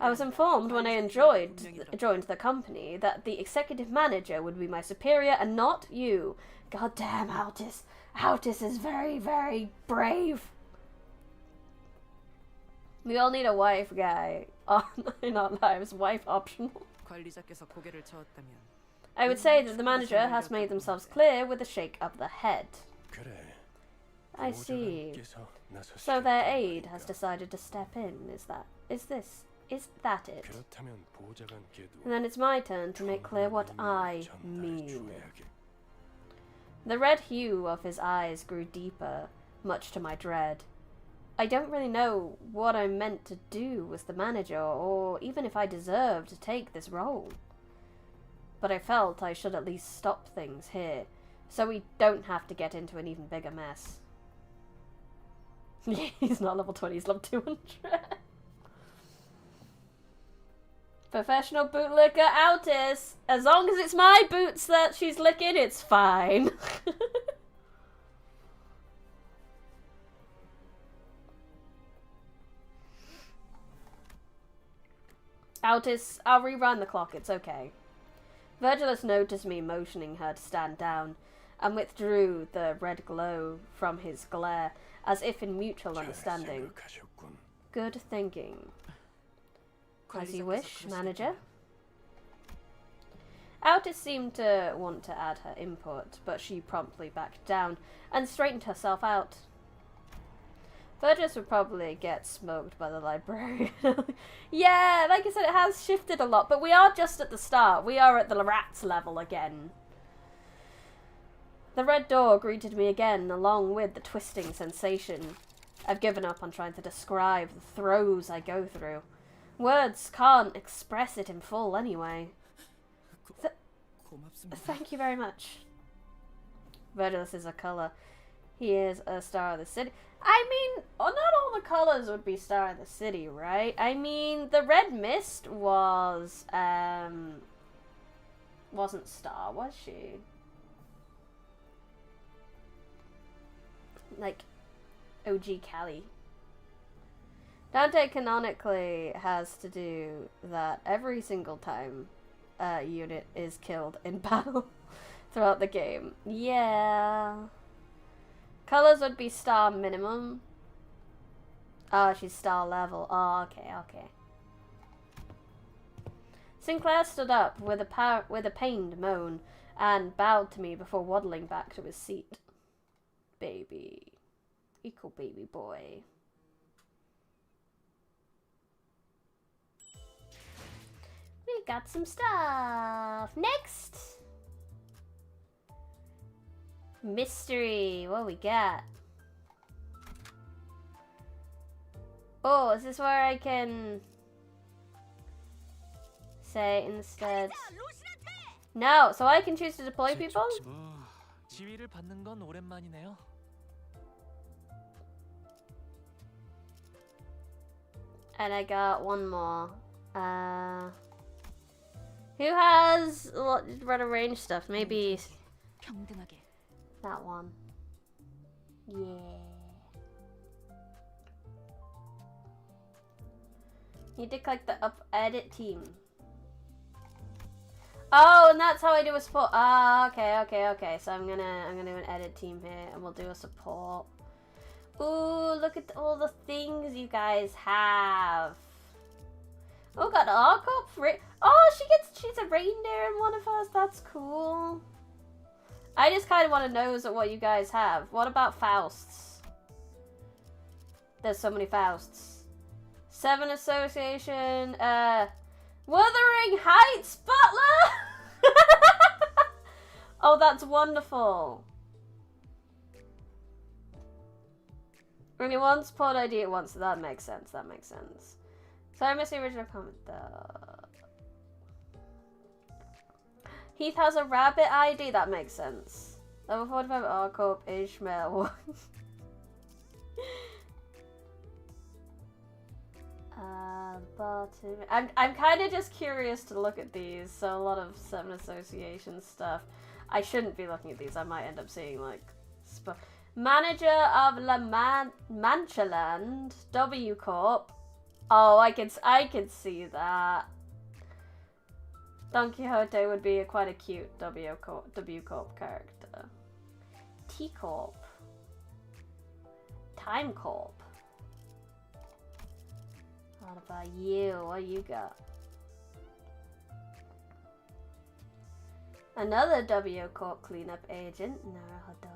I was informed when I joined the company that the executive manager would be my superior and not you. God damn, Altis. Altis is very, very brave. We all need a wife guy in our lives. Wife optional. I would say that the manager has made themselves clear with a shake of the head. I see. So their aide has decided to step in, is that it? And then it's my turn to make clear what I mean. The red hue of his eyes grew deeper, much to my dread. I don't really know what I'm meant to do with the manager, or even if I deserve to take this role. But I felt I should at least stop things here, so we don't have to get into an even bigger mess. He's not level 20, he's level 200. Professional bootlicker Altis. As long as it's my boots that she's licking, it's fine. Altis, I'll rerun the clock, it's okay. Virgilus noticed me motioning her to stand down, and withdrew the red glow from his glare, as if in mutual understanding. Good thinking. As you wish, manager. Altis seemed to want to add her input, but she promptly backed down, and straightened herself out. Virgilus would probably get smoked by the librarian. Yeah, like I said, it has shifted a lot, but we are just at the start. We are at the rats level again. The red door greeted me again, along with the twisting sensation. I've given up on trying to describe the throes I go through. Words can't express it in full anyway. Thank you very much. Virgilus is a colour. He is a star of the city. I mean, not all the colours would be star of the city, right? I mean, the red mist was, wasn't star, was she? Like, OG Callie. Dante canonically has to do that every single time a unit is killed in battle throughout the game. Yeah. Colors would be star minimum. Oh, she's star level. Oh, okay, okay. Sinclair stood up with a pained moan and bowed to me before waddling back to his seat. Baby. Equal baby boy. We got some stuff. Next! Mystery. What we got? Oh, is this where I can say instead? No, so I can choose to deploy people? And I got one more. Who has a lot of range stuff? Maybe that one. Yeah. Need to click the edit team. Oh, and that's how I do a support. Ah, okay. So I'm gonna do an edit team here, and we'll do a support. Ooh, look at all the things you guys have. Oh, got Arcop. Oh, she's a reindeer in one of hers. That's cool. I just kind of want to know what you guys have. What about Fausts? There's so many Fausts. 7 Association. Wuthering Heights Butler. Oh, that's wonderful. Only one support ID at once, so that makes sense. So I missed the original comment though. Heath has a rabbit ID. That makes sense. Level 45 R-Corp, Ishmael. I'm kind of just curious to look at these. So a lot of 7 Association stuff. I shouldn't be looking at these. I might end up seeing like Manager of La Manchaland, W Corp. Oh, I can see that. Don Quixote would be quite a cute W Corp character. T Corp. Time Corp. What about you? What you got? Another W Corp cleanup agent. Naruhodo.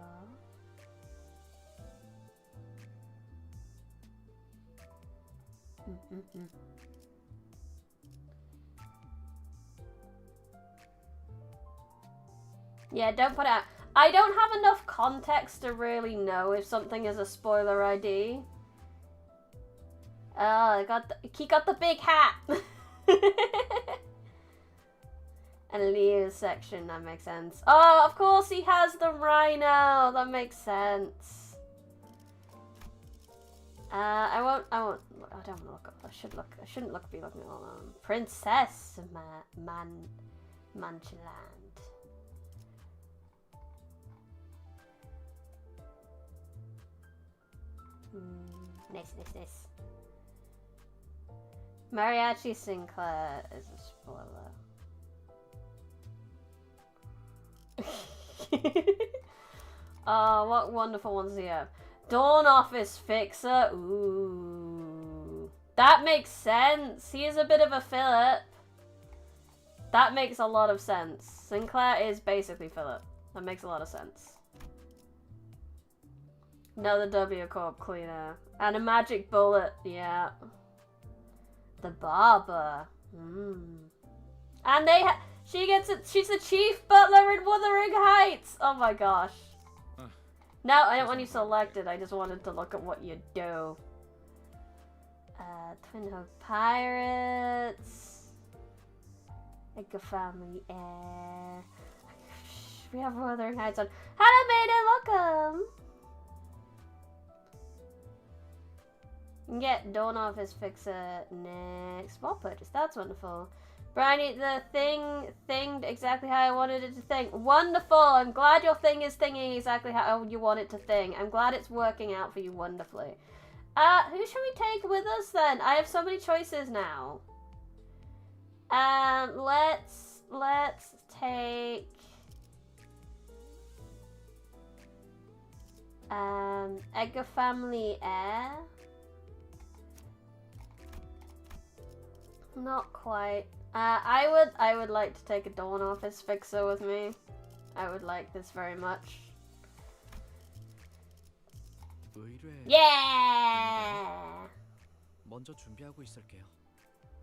Yeah, don't put it out. I don't have enough context to really know if something is a spoiler ID. Oh, he got the big hat. And Leo's section, that makes sense. Oh, of course he has the rhino. That makes sense. I don't want to look up. I shouldn't be looking at all of them. Princess Manchaland. Nice. Mariachi Sinclair is a spoiler. Oh, what wonderful ones do you have? Dawn Office Fixer. Ooh. That makes sense. He is a bit of a Philip. That makes a lot of sense. Sinclair is basically Philip. That makes a lot of sense. Another W Corp cleaner. And a magic bullet. Yeah. The barber. And she gets it. She's the chief butler in Wuthering Heights. Oh my gosh. No, I don't want you selected. I just wanted to look at what you do. Twin Hook Pirates. Egg Family Air. We have Wuthering Heights on. Hello, maiden. Welcome. You can get Dawn Office Fixer next. Small purchase. That's wonderful. Briny, the thing thinged exactly how I wanted it to think. Wonderful! I'm glad your thing is thinking exactly how you want it to think. I'm glad it's working out for you wonderfully. Who should we take with us then? I have so many choices now. Let's take Edgar Family Air. Not quite. I would like to take a Dawn Office Fixer with me. I would like this very much. Yeah!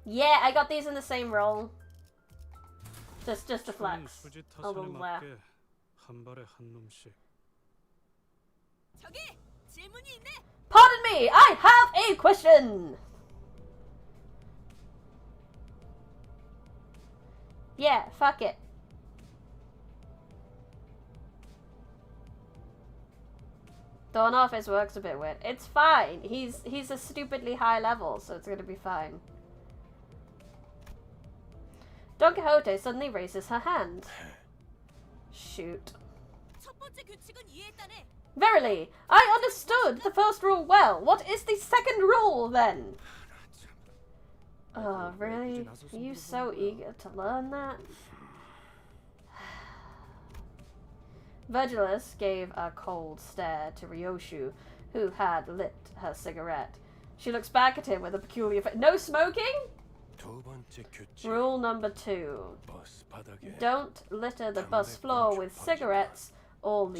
Yeah, I got these in the same roll. Just a flex. A little laugh. Pardon me, I have a question! Yeah, fuck it. Dawn Office works a bit weird. It's fine. He's a stupidly high level, so it's gonna be fine. Don Quixote suddenly raises her hand. Shoot. Verily, I understood the first rule well. What is the second rule then? Oh, really? Are you so eager to learn that? Virgilus gave a cold stare to Ryoshu, who had lit her cigarette. She looks back at him with a peculiar face. No smoking? Rule number 2. Don't litter the bus floor with cigarettes or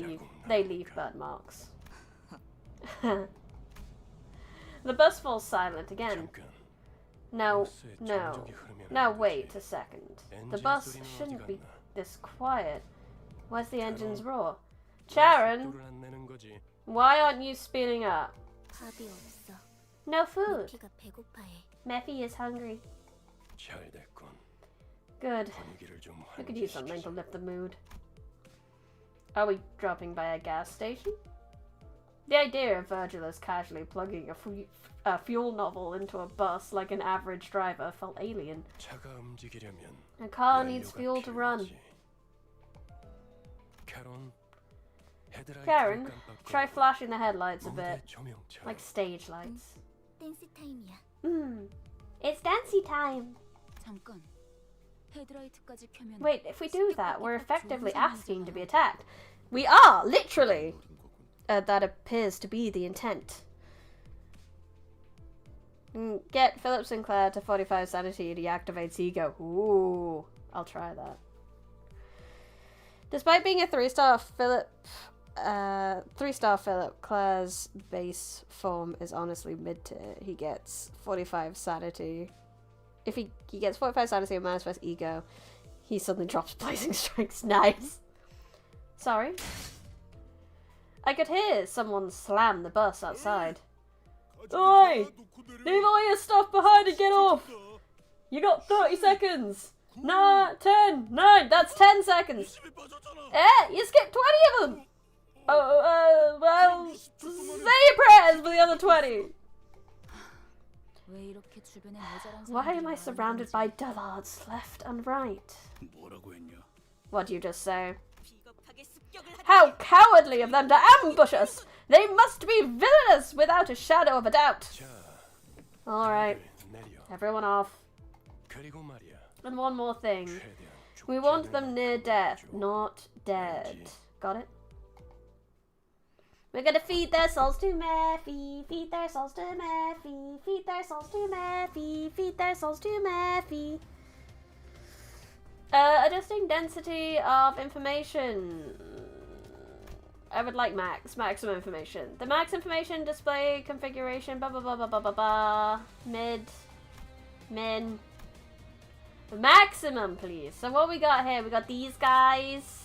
they leave burn marks. The bus falls silent again. No. Now wait a second. The bus shouldn't be this quiet. Where's the engine's roar? Charon, why aren't you speeding up? No food. Mephi is hungry. Good. We could use something to lift the mood. Are we dropping by a gas station? The idea of Virgilus casually plugging a fuel novel into a bus like an average driver felt alien. A car needs fuel to run. Karen, try flashing the headlights a bit. Like stage lights. It's dancey time. Wait, if we do that, we're effectively asking to be attacked. We are, literally! That appears to be the intent. Get Philip Sinclair to 45 sanity, deactivates ego. Ooh, I'll try that. Despite being a 3-star Philip, Claire's base form is honestly mid-tier. He gets 45 sanity. If he gets 45 sanity and manifest ego, he suddenly drops Blazing Strikes. Nice. Sorry. I could hear someone slam the bus outside. Oi! Leave all your stuff behind and get off! You got 30 seconds! 10! 9! That's 10 seconds! You skipped 20 of them! Well, say your prayers for the other 20! Why am I surrounded by dullards left and right? What do you just say? How cowardly of them to ambush us! They must be villainous without a shadow of a doubt! Alright, everyone off. And one more thing. We want them near death, not dead. Got it? We're gonna feed their souls to Murphy, feed their souls to Murphy, feed their souls to Murphy, feed their souls to Murphy. Adjusting density of information. I would like maximum information. The max information display configuration, blah blah blah blah blah blah blah. Min. The maximum, please. So what we got here? We got these guys.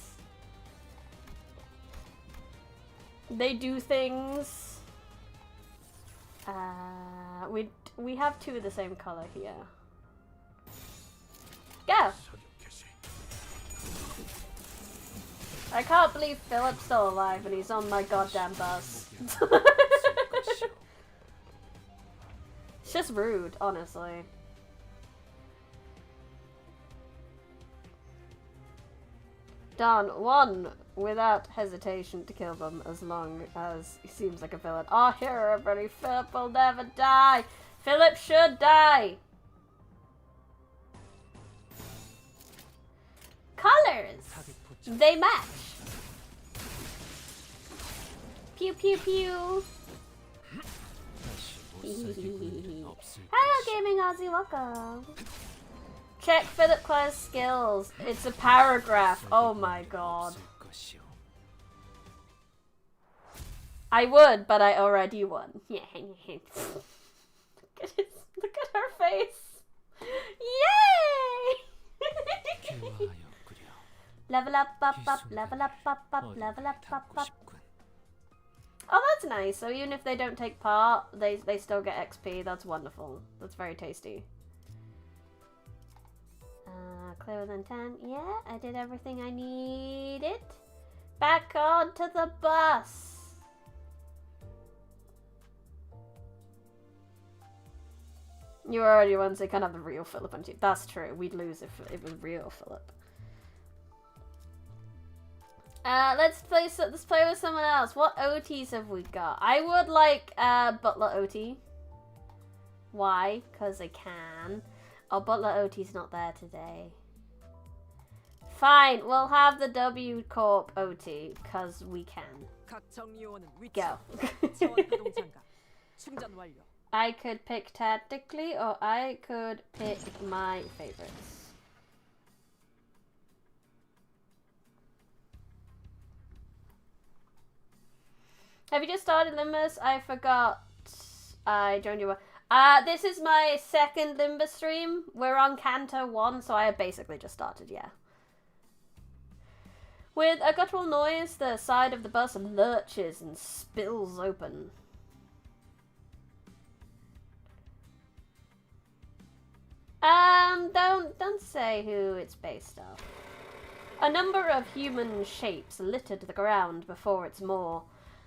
They do things. We have 2 of the same color here. Go. I can't believe Philip's still alive and he's on my goddamn bus. It's just rude, honestly. Done. 1 without hesitation to kill them as long as he seems like a villain. Oh, here, everybody. Philip will never die. Philip should die. Colors. They match. Pew pew pew. Hello, Gaming Aussie, welcome. Check Philip Claire's skills. It's a paragraph. Oh my god. I would, but I already won. Look at her face. Yay! Level up, level up, level up. Oh, that's nice. So even if they don't take part, they still get XP. That's wonderful. That's very tasty. Clearer than 10. Yeah, I did everything I needed. Back onto the bus. You already won, so you can't have the real Philip on you. That's true. We'd lose if it was real Philip. Let's play with someone else. What OTs have we got? I would like Butler OT. Why? Because I can. Oh, Butler OT's not there today. Fine, we'll have the W Corp OT, because we can. Go. I could pick tactically, or I could pick my favorites. Have you just started Limbus? I forgot. I joined you. This is my second Limbus stream. We're on Canto 1, so I have basically just started, yeah. With a guttural noise, the side of the bus lurches and spills open. Don't say who it's based off. A number of human shapes littered the ground before its maw.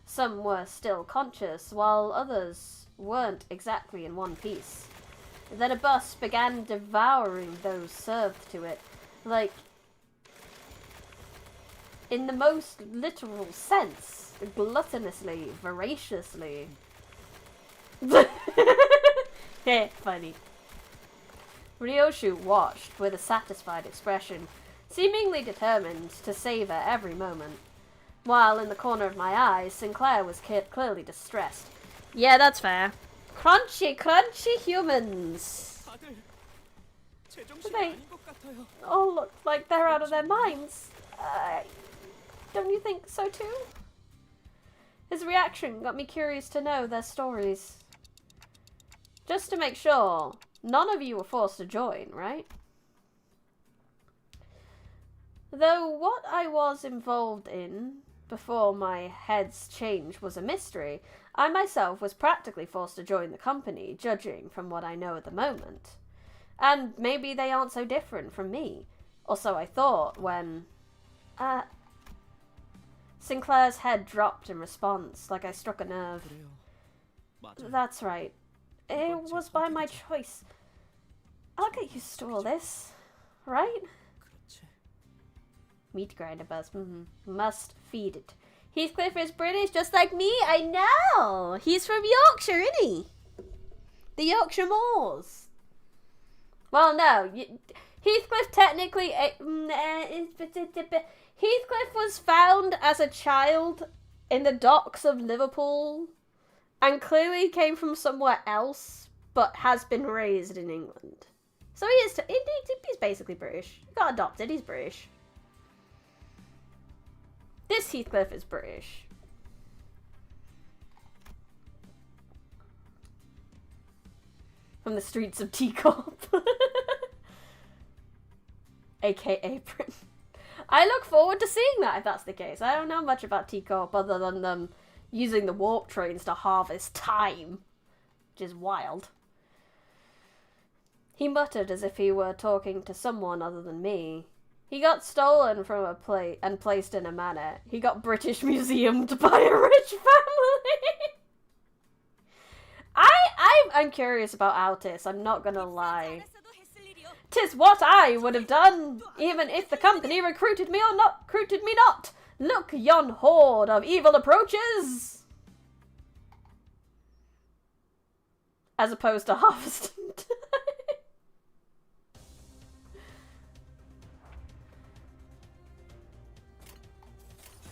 Some were still conscious, while others weren't exactly in one piece. Then a bus began devouring those served to it, like, in the most literal sense, gluttonously, voraciously. Heh, funny. Ryoshu watched with a satisfied expression, seemingly determined to savor every moment. While in the corner of my eyes, Sinclair was clearly distressed. Yeah, that's fair. Crunchy, crunchy humans. They all look like they're out of their minds. Don't you think so too? His reaction got me curious to know their stories. Just to make sure, none of you were forced to join, right? Though what I was involved in before my head's change was a mystery, I myself was practically forced to join the company, judging from what I know at the moment. And maybe they aren't so different from me. Or so I thought when... Sinclair's head dropped in response, like I struck a nerve. That's right. It was by my choice. I'll get used to all this, right? Meat grinder buzz. Must feed it. Heathcliff is British, just like me. I know. He's from Yorkshire, isn't he? The Yorkshire Moors. Well, no. Heathcliff technically... Heathcliff was found as a child in the docks of Liverpool and clearly came from somewhere else, but has been raised in England. So he is... he's basically British. He got adopted. He's British. This Heathcliff is British. From the streets of Teacorp. AKA Britain. I look forward to seeing that if that's the case. I don't know much about Teacorp other than them using the warp trains to harvest time. Which is wild. He muttered as if he were talking to someone other than me. He got stolen from a plate and placed in a manor. He got British Museumed by a rich family. I'm curious about Altis, I'm not gonna lie. 'Tis what I would have done, even if the company recruited me or not. Recruited me not. Look, yon horde of evil approaches. As opposed to harvesting.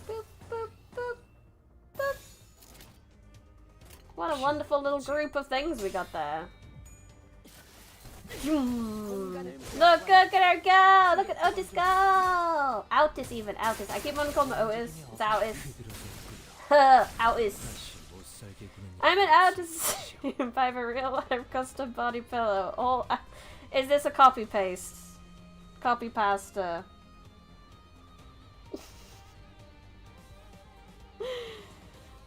Boop, boop, boop, boop. What a wonderful little group of things we got there. Look at her go! Look at Otis go! Altis even, Altis. I keep on calling him Otis. It's Altis. Altis. I'm an Altis by a real life custom body pillow. All is this a copy paste? Copy pasta.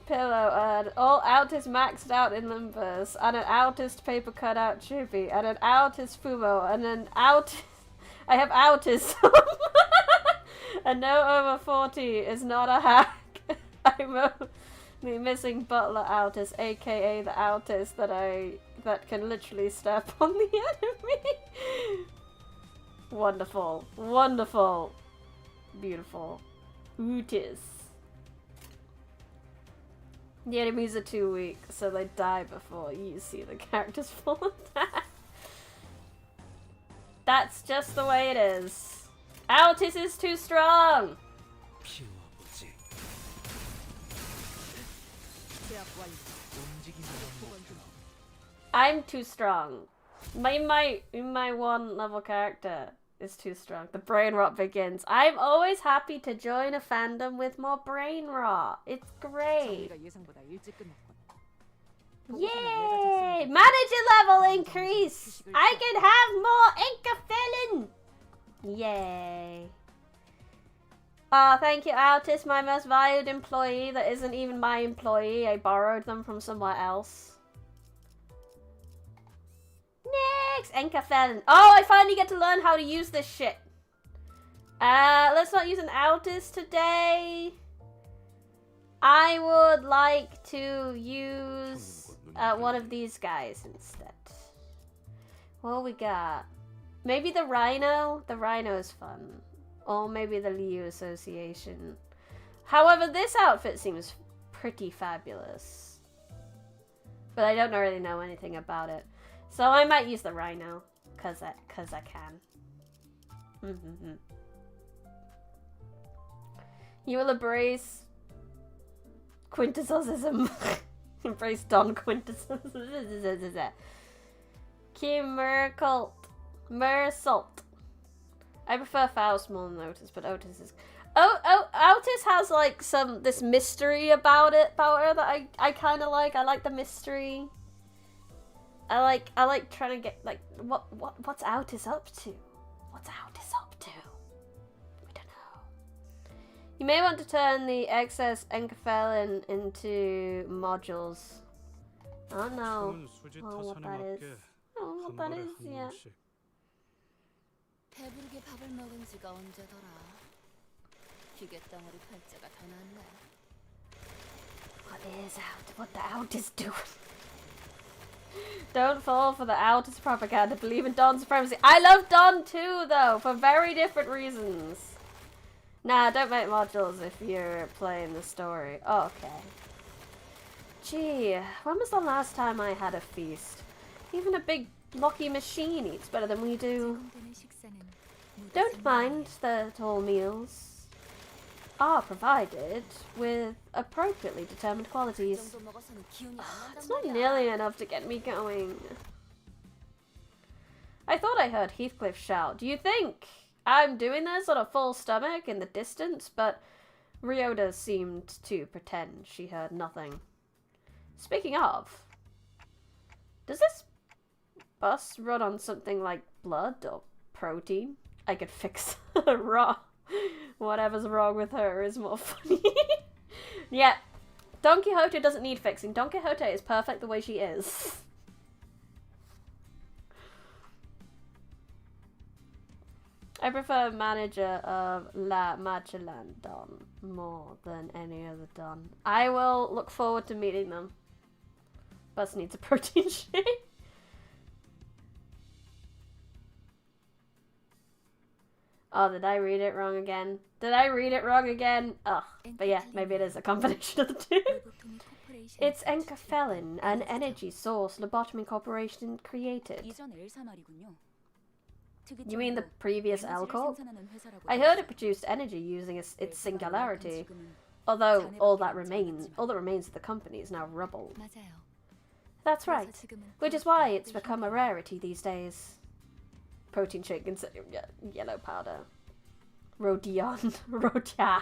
Pillow and all Altis maxed out in Limbus, and an Altis paper cutout chippy, and an Altis fumo, and an Altis... I have autism. And no over 40 is not a hack. I'm only missing Butler Altis, aka the Altis that can literally step on the enemy. Wonderful. Wonderful. Beautiful. Ootis. The enemies are too weak, so they die before you see the characters full attack. That's just the way it is. Altis is too strong! I'm too strong. My 1 level character is too strong. The brain rot begins. I'm always happy to join a fandom with more brain rot. It's great. Yay! Manager level increase! I can have more ink filling! Yay. Oh, thank you, Altis, my most valued employee that isn't even my employee. I borrowed them from somewhere else. Nay! Thanks, Enkafeln. Oh, I finally get to learn how to use this shit. Let's not use an Altus today. I would like to use one of these guys instead. What we got? Maybe the Rhino? The Rhino is fun. Or maybe the Liu Association. However, this outfit seems pretty fabulous. But I don't really know anything about it. So I might use the Rhino. Cause I can. You will embrace quintessism. Embrace Don Quintessism. Mercult. I prefer Faust more than Otis, but Otis is... Otis has like this mystery about her that I kind of like. I like the mystery. I like trying to get like what's Otis up to? What's Otis up to? We don't know. You may want to turn the excess Enkafelin into modules. Oh no. Oh, what that is. Oh, what that is, yeah. 배부르게 밥을 먹은 지가 언제더라. 기계 덩어리 팔자가 더 낫네. What the out is doing? Don't fall for the Altus propaganda. Believe in Don's supremacy. I love Don too, though, for very different reasons. Nah, don't make modules if you're playing the story. Oh, okay. Gee, when was the last time I had a feast? Even a big blocky machine eats better than we do. Don't mind that all meals are provided with appropriately determined qualities. It's not nearly enough to get me going. I thought I heard Heathcliff shout, "Do you think I'm doing this on a full stomach?" in the distance, but Ryoda seemed to pretend she heard nothing. Speaking of, does this bus run on something like blood or protein? I could fix her raw. Whatever's wrong with her is more funny. Yeah, Don Quixote doesn't need fixing. Don Quixote is perfect the way she is. I prefer manager of La Magellan Don more than any other Don. I will look forward to meeting them. Bus needs a protein shake. Oh, did I read it wrong again? Did I read it wrong again? Ugh. But yeah, maybe it is a combination of the two. It's Enkafelin, an energy source Lobotomy Corporation created. You mean the previous L Corp? I heard it produced energy using its singularity. Although all that remains of the company is now rubble. That's right. Which is why it's become a rarity these days. Protein shake and yellow powder. Rodion. Rodion.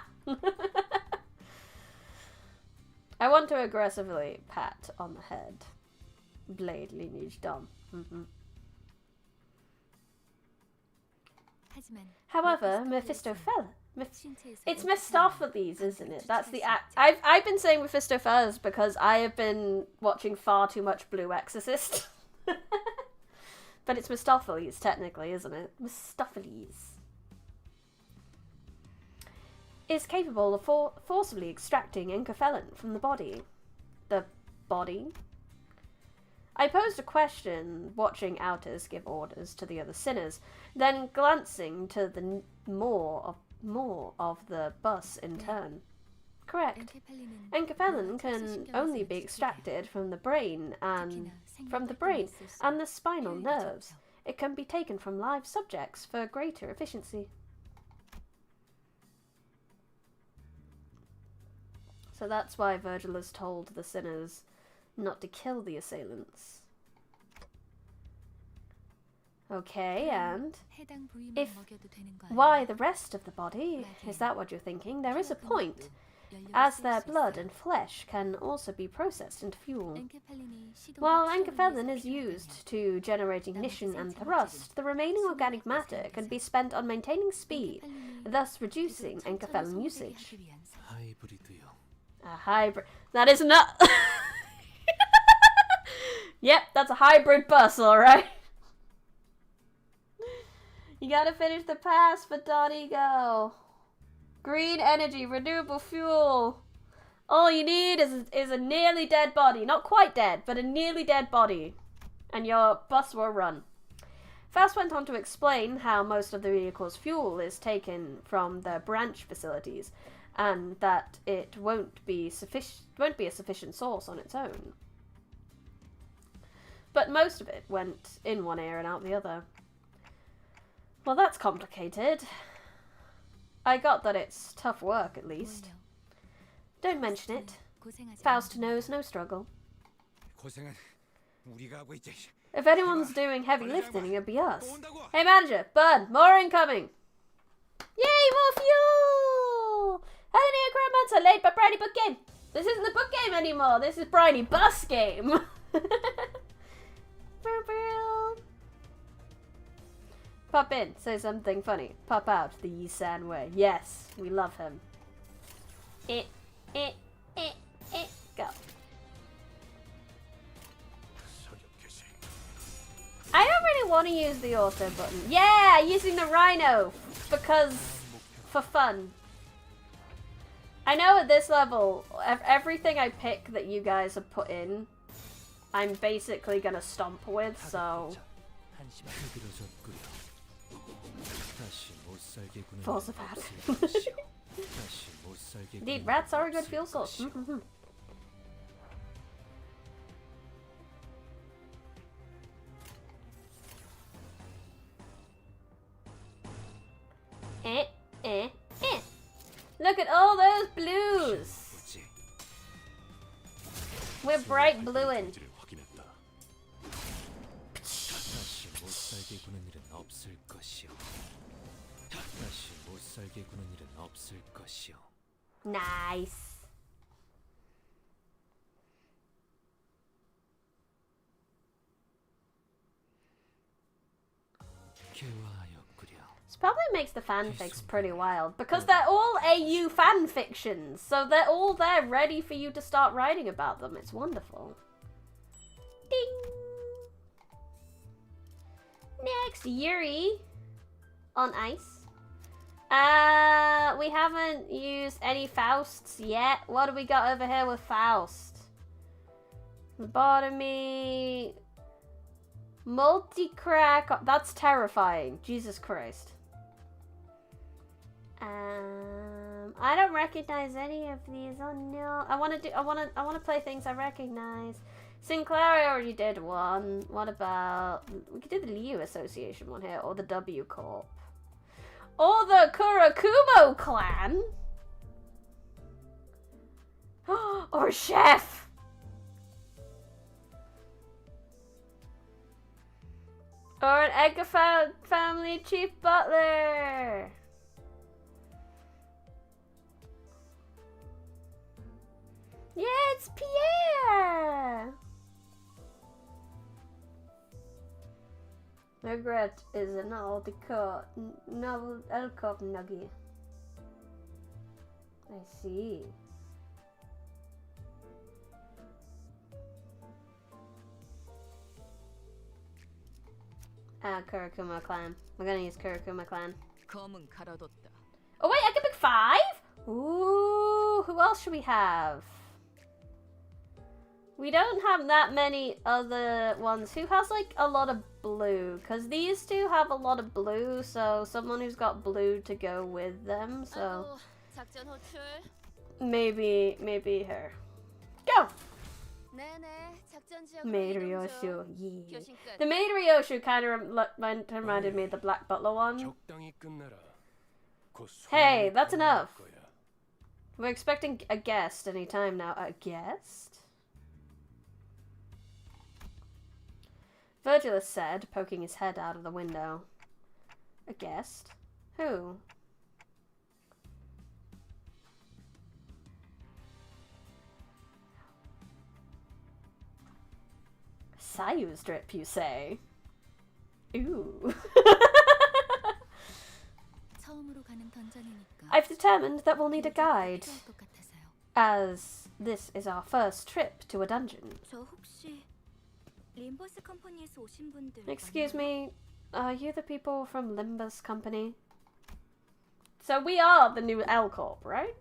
I want to aggressively pat on the head. Blade lineage Dom. However, Mephistopheles. It's Mephistopheles, isn't it? That's the act. I've been saying Mephistopheles because I have been watching far too much Blue Exorcist. But it's Mephistopheles, technically, isn't it? Mephistopheles is capable of forcibly extracting Enkafelin from the body. The body? I posed a question, watching Altus give orders to the other sinners, then glancing to the more of the bus in turn. Correct. Enkafelin can only be extracted from the brain and the spinal nerves. It can be taken from live subjects for greater efficiency. So that's why Virgil has told the sinners not to kill the assailants. Okay, and why the rest of the body? Is that what you're thinking? There is a point, as their blood and flesh can also be processed into fuel. While Enkafelin is used to generate ignition and thrust, the remaining organic matter can be spent on maintaining speed, thus reducing Enkafelin usage. A hybrid. That is not... Yep, that's a hybrid bus, alright. You gotta finish the pass for Donigo. Green energy, renewable fuel. All you need is a nearly dead body. Not quite dead, but a nearly dead body. And your bus will run. Faust went on to explain how most of the vehicle's fuel is taken from their branch facilities, and that it won't be a sufficient source on its own. But most of it went in one ear and out the other. Well, that's complicated. I got that it's tough work, at least. Don't mention it. Faust knows no struggle. If anyone's doing heavy lifting, it'll be us. Hey manager, Bud, more incoming! Yay, more fuel! Hello Necromancer, late but briny book game! This isn't the book game anymore, this is briny bus game! Pop in, say something funny. Pop out the Yisan way. Yes, we love him. Go. I don't really want to use the auto button. Yeah, using the rhino because for fun. I know at this level, everything I pick that you guys have put in, I'm basically gonna stomp with, so. Force of habit. Indeed, rats are a good fuel source. Look at all those blues! We're bright blueing. Nice. This probably makes the fanfics pretty wild because they're all AU fanfictions, so they're all there ready for you to start writing about them. It's wonderful. Ding. Next, Yuri on ice. We haven't used any Fausts yet. What do we got over here with Faust? Lobotomy. Multi-crack. That's terrifying. Jesus Christ. I don't recognize any of these. Oh no. I want to play things I recognize. Sinclair, I already did one. What about... We could do the Liu Association one here, or the W Corp. Or the Kurakumo clan. Or Chef. Or an Edgar family chief butler. Yeah, it's Pierre. Regret is an old novel Elkop nugget. I see. Kurakuma clan. We're gonna use Kurakuma clan. Oh wait, I can pick 5? Ooh, who else should we have? We don't have that many other ones. Who has like a lot of blue? Because these two have a lot of blue, so someone who's got blue to go with them, so maybe her. Go! Maid Ryoshu, yeah. The Maid Ryoshu kind of reminded me of the Black Butler one. Hey, that's enough. We're expecting a guest any time now. A guest? Virgilus said, poking his head out of the window. A guest? Who? Sayu strip, you say? Ooh. I've determined that we'll need a guide, as this is our first trip to a dungeon. Excuse me, Are you the people from Limbus Company? So we are the new L Corp, right?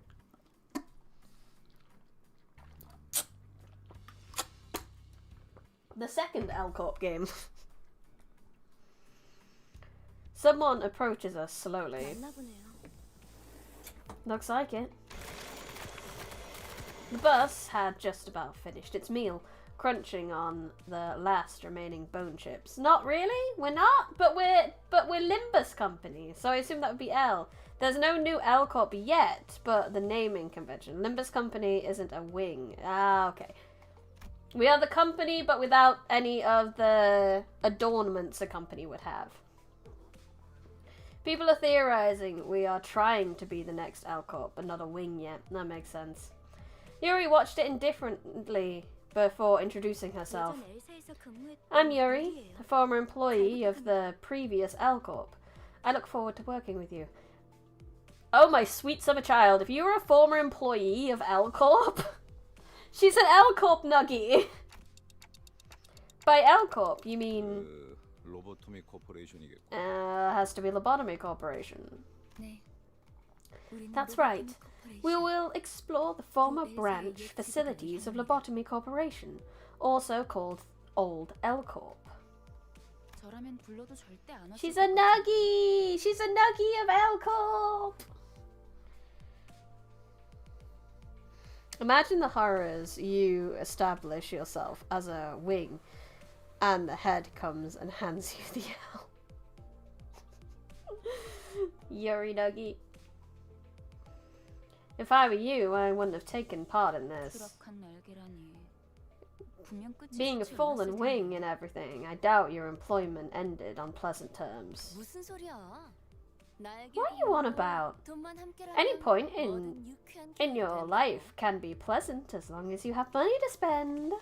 The second L Corp game. Someone approaches us slowly. Looks like it. The bus had just about finished its meal, crunching on the last remaining bone chips. Not really? We're not? But we're Limbus Company, so I assume that would be L. There's no new L Corp yet, but the naming convention. Limbus Company isn't a wing. Ah, okay. We are the company, but without any of the adornments a company would have. People are theorizing we are trying to be the next L Corp, but not a wing yet. That makes sense. Yuri watched it indifferently before introducing herself. I'm Yuri, a former employee of the previous L Corp. I look forward to working with you. Oh my sweet summer child, if you were a former employee of L Corp... She's an L Corp nuggie! By L Corp, you mean... has to be Lobotomy Corporation. That's right. We will explore the former branch facilities of Lobotomy Corporation, also called Old L Corp. She's a nuggie! She's a nuggie of L Corp! Imagine the horrors. You establish yourself as a wing, and the head comes and hands you the L. Yuri nuggie. If I were you, I wouldn't have taken part in this. Being a fallen wing and everything, I doubt your employment ended on pleasant terms. What are you on about? Any point in your life can be pleasant as long as you have money to spend.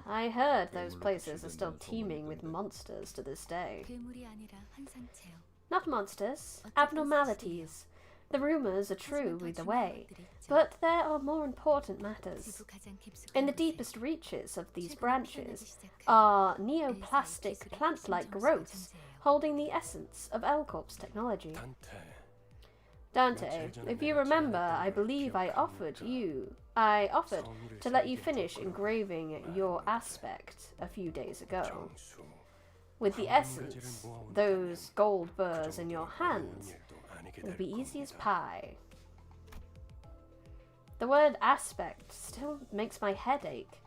I heard those places are still teeming with monsters to this day. Not monsters, abnormalities. The rumors are true either way, but there are more important matters. In the deepest reaches of these branches are neoplastic plant-like growths holding the essence of L Corp's technology. Dante, if you remember, I believe I offered to let you finish engraving your aspect a few days ago. With the essence, those gold burrs in your hands, it will be easy as pie. The word aspect still makes my head ache.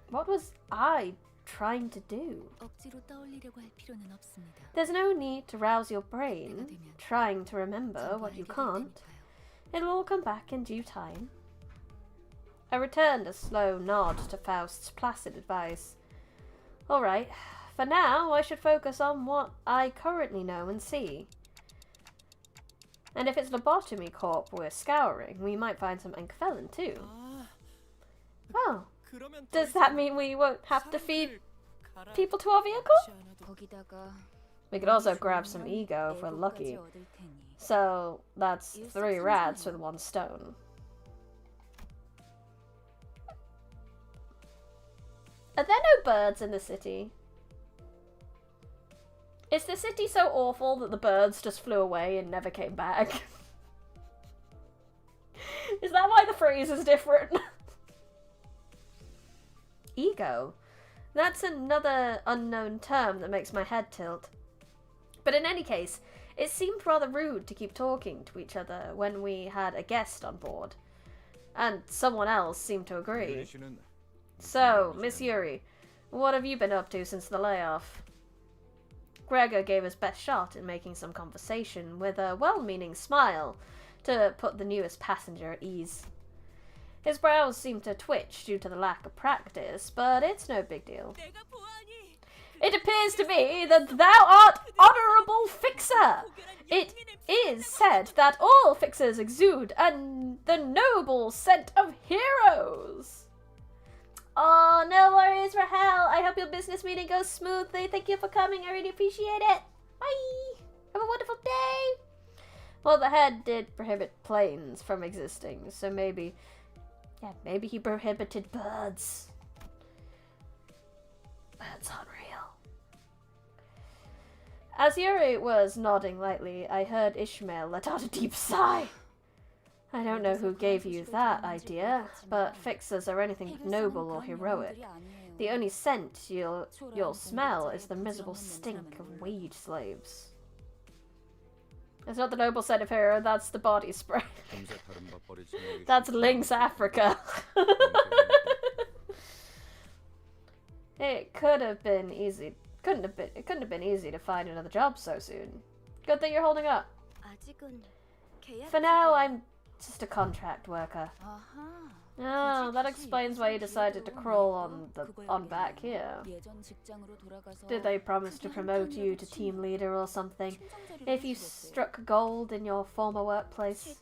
What was I trying to do? There's no need to rouse your brain, trying to remember what you can't. It'll all come back in due time. I returned a slow nod to Faust's placid advice. Alright, for now I should focus on what I currently know and see. And if it's Lobotomy Corp we're scouring, we might find some Enkfelin too. Oh, does that mean we won't have to feed people to our vehicle? We could also grab some ego if we're lucky. So that's 3 rats with 1 stone. Are there no birds in the city? Is the city so awful that the birds just flew away and never came back? Is that why the phrase is different? Ego. That's another unknown term that makes my head tilt. But in any case, it seemed rather rude to keep talking to each other when we had a guest on board. And someone else seemed to agree. So, Miss Yuri, what have you been up to since the layoff? Gregor gave his best shot in making some conversation with a well-meaning smile to put the newest passenger at ease. His brows seemed to twitch due to the lack of practice, but it's no big deal. It appears to me that thou art honourable fixer. It is said that all fixers exude the noble scent of heroes. Oh, no worries, Rahel. I hope your business meeting goes smoothly. Thank you for coming. I really appreciate it. Bye. Have a wonderful day. Well, the head did prohibit planes from existing, so maybe he prohibited birds. That's unreal. As Yuri was nodding lightly, I heard Ishmael let out a deep sigh. I don't know who gave you that idea, but fixers are anything but noble or heroic. The only scent you'll smell is the miserable stink of wage slaves. It's not the noble scent of hero, that's the body spray. That's Lynx Africa. It could have been easy. It couldn't have been easy to find another job so soon. Good that you're holding up. For now, I'm just a contract worker. Oh, that explains why you decided to crawl on back here. Did they promise to promote you to team leader or something if you struck gold in your former workplace?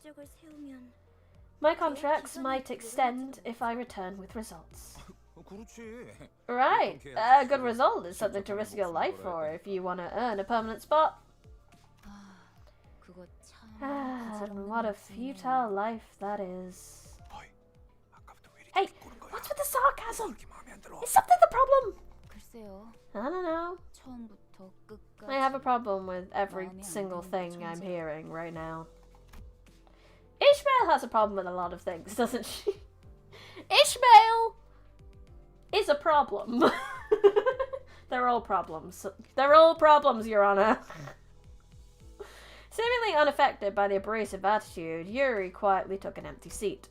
My contracts might extend if I return with results. Right, a good result is something to risk your life for if you want to earn a permanent spot. What a futile life that is. Hey, what's with the sarcasm? Is something the problem? I don't know. I have a problem with every single thing I'm hearing right now. Ishmael has a problem with a lot of things, doesn't she? Ishmael is a problem. They're all problems. They're all problems, Your Honor. Seemingly unaffected by the abrasive attitude, Yuri quietly took an empty seat.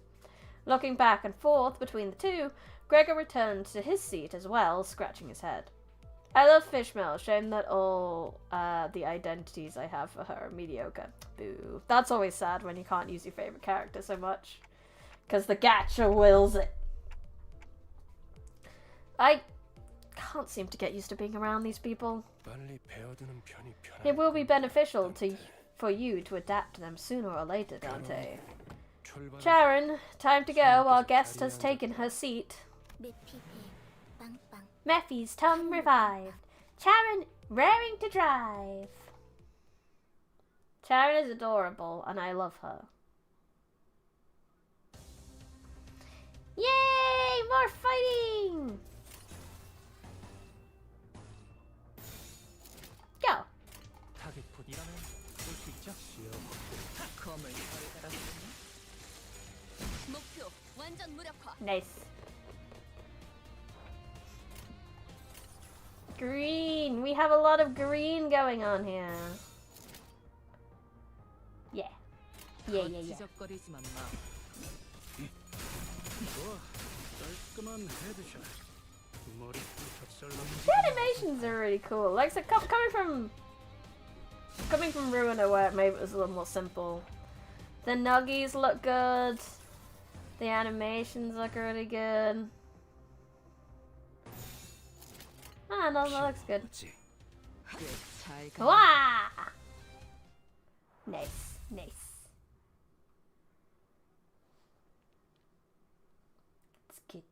Looking back and forth between the two, Gregor returned to his seat as well, scratching his head. I love Fishmail. Shame that all the identities I have for her are mediocre. Boo. That's always sad when you can't use your favourite character so much. Because the gacha wills it. I can't seem to get used to being around these people. It will be beneficial for you to adapt to them sooner or later, Dante. Charon, time to go. Our guest has taken her seat. Mephi's tongue revived. Charon raring to drive. Charon is adorable, and I love her. Yay! More fighting! Go! Nice. Green! We have a lot of green going on here. Yeah. Yeah. The animations are really cool. Like, so coming from Ruiner, where maybe it was a little more simple. The nuggies look good. The animations look really good. Ah, no, that looks good. Wah! Nice. It's good.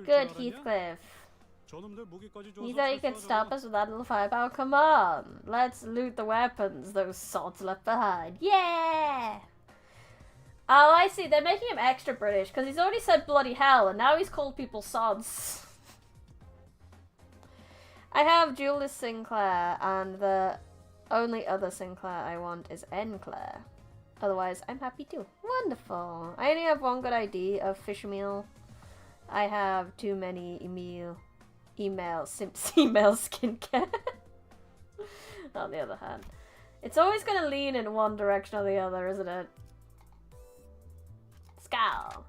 Good, Heathcliff. You thought you could stop us with that little firepower? Come on! Let's loot the weapons those sods left behind. Yeah! Oh, I see. They're making him extra British because he's already said bloody hell and now he's called people sods. I have Julius Sinclair and the only other Sinclair I want is N. Claire. Otherwise, I'm happy too. Wonderful. I only have one good ID of Fishmeal. I have too many email skincare. On the other hand, it's always going to lean in one direction or the other, isn't it? Scowl.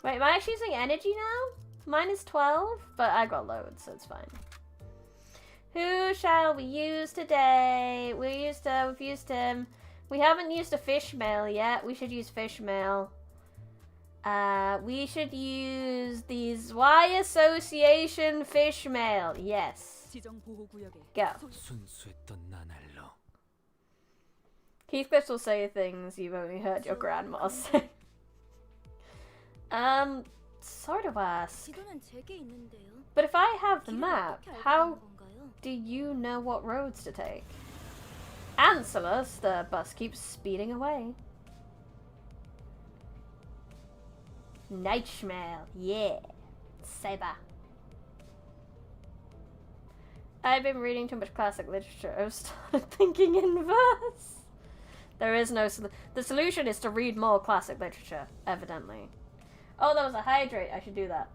Wait, am I actually using energy now? Mine is 12, but I got loads, so it's fine. Who shall we use today? We've used him. We haven't used a Fishmail yet. We should use Fishmail. We should use the Y Association Fishmail. Yes. Go. Heathcliff will say things you've only heard your grandma say. Sort of ask. But if I have the map, how do you know what roads to take? Answer us, the bus keeps speeding away. Nightshmail. Yeah. Saber. I've been reading too much classic literature. I've started thinking in verse. There is no the solution is to read more classic literature, evidently. Oh, that was a hydrate. I should do that.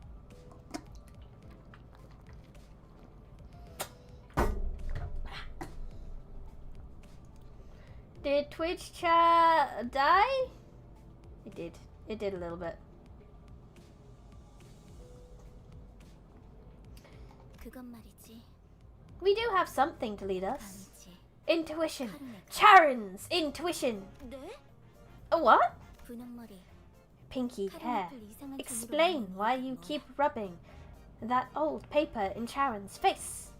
Did Twitch chat die? It did. It did a little bit. We do have something to lead us. Intuition. Charon's intuition. A what? Pinky hair. Explain why you keep rubbing that old paper in Charon's face.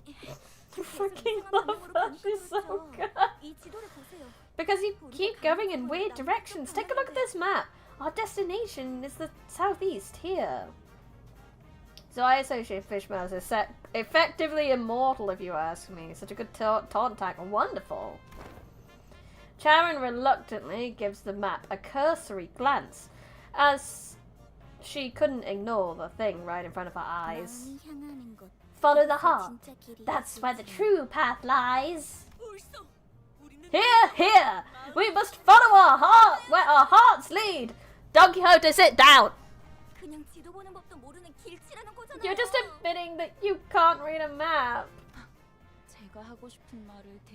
I freaking love that. She's so good. Because you keep going in weird directions. Take a look at this map. Our destination is the southeast here. So I associate Fishmouse as effectively immortal, if you ask me. Such a good taunt tag. Wonderful. Charon reluctantly gives the map a cursory glance, as she couldn't ignore the thing right in front of her eyes. Follow the heart. That's where the true path lies. Here, here! We must follow our heart, where our hearts lead! Don Quixote, sit down! You're just admitting that you can't read a map.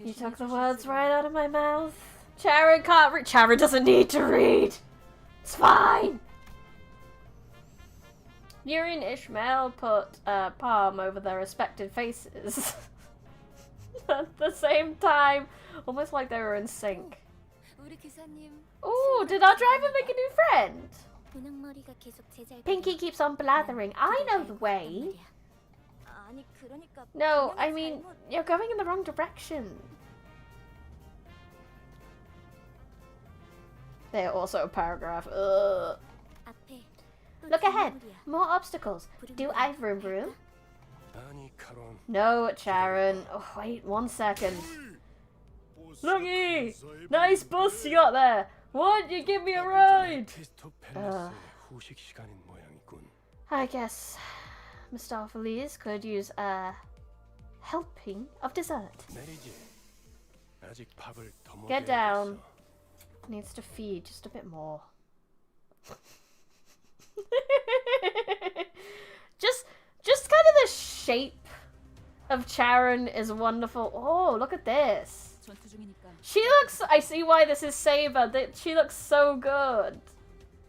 You took the words right out of my mouth. Charon can't read. Charon doesn't need to read. It's fine. Yuri and Ishmael put a palm over their respective faces. At the same time, almost like they were in sync. Ooh, did our driver make a new friend? Pinky keeps on blathering. I know the way. No, I mean, you're going in the wrong direction. They're also a paragraph. Ugh. Look ahead. More obstacles. Do I vroom vroom? No, Charon. Oh, wait 1 second. Looky! Nice bus you got there. Won't you give me a ride? I guess Mistopheles could use a helping of dessert. Get down. Needs to feed just a bit more. just kind of the shape of Charon is wonderful. Oh, look at this. She looks, I see why this is Saber. She looks so good.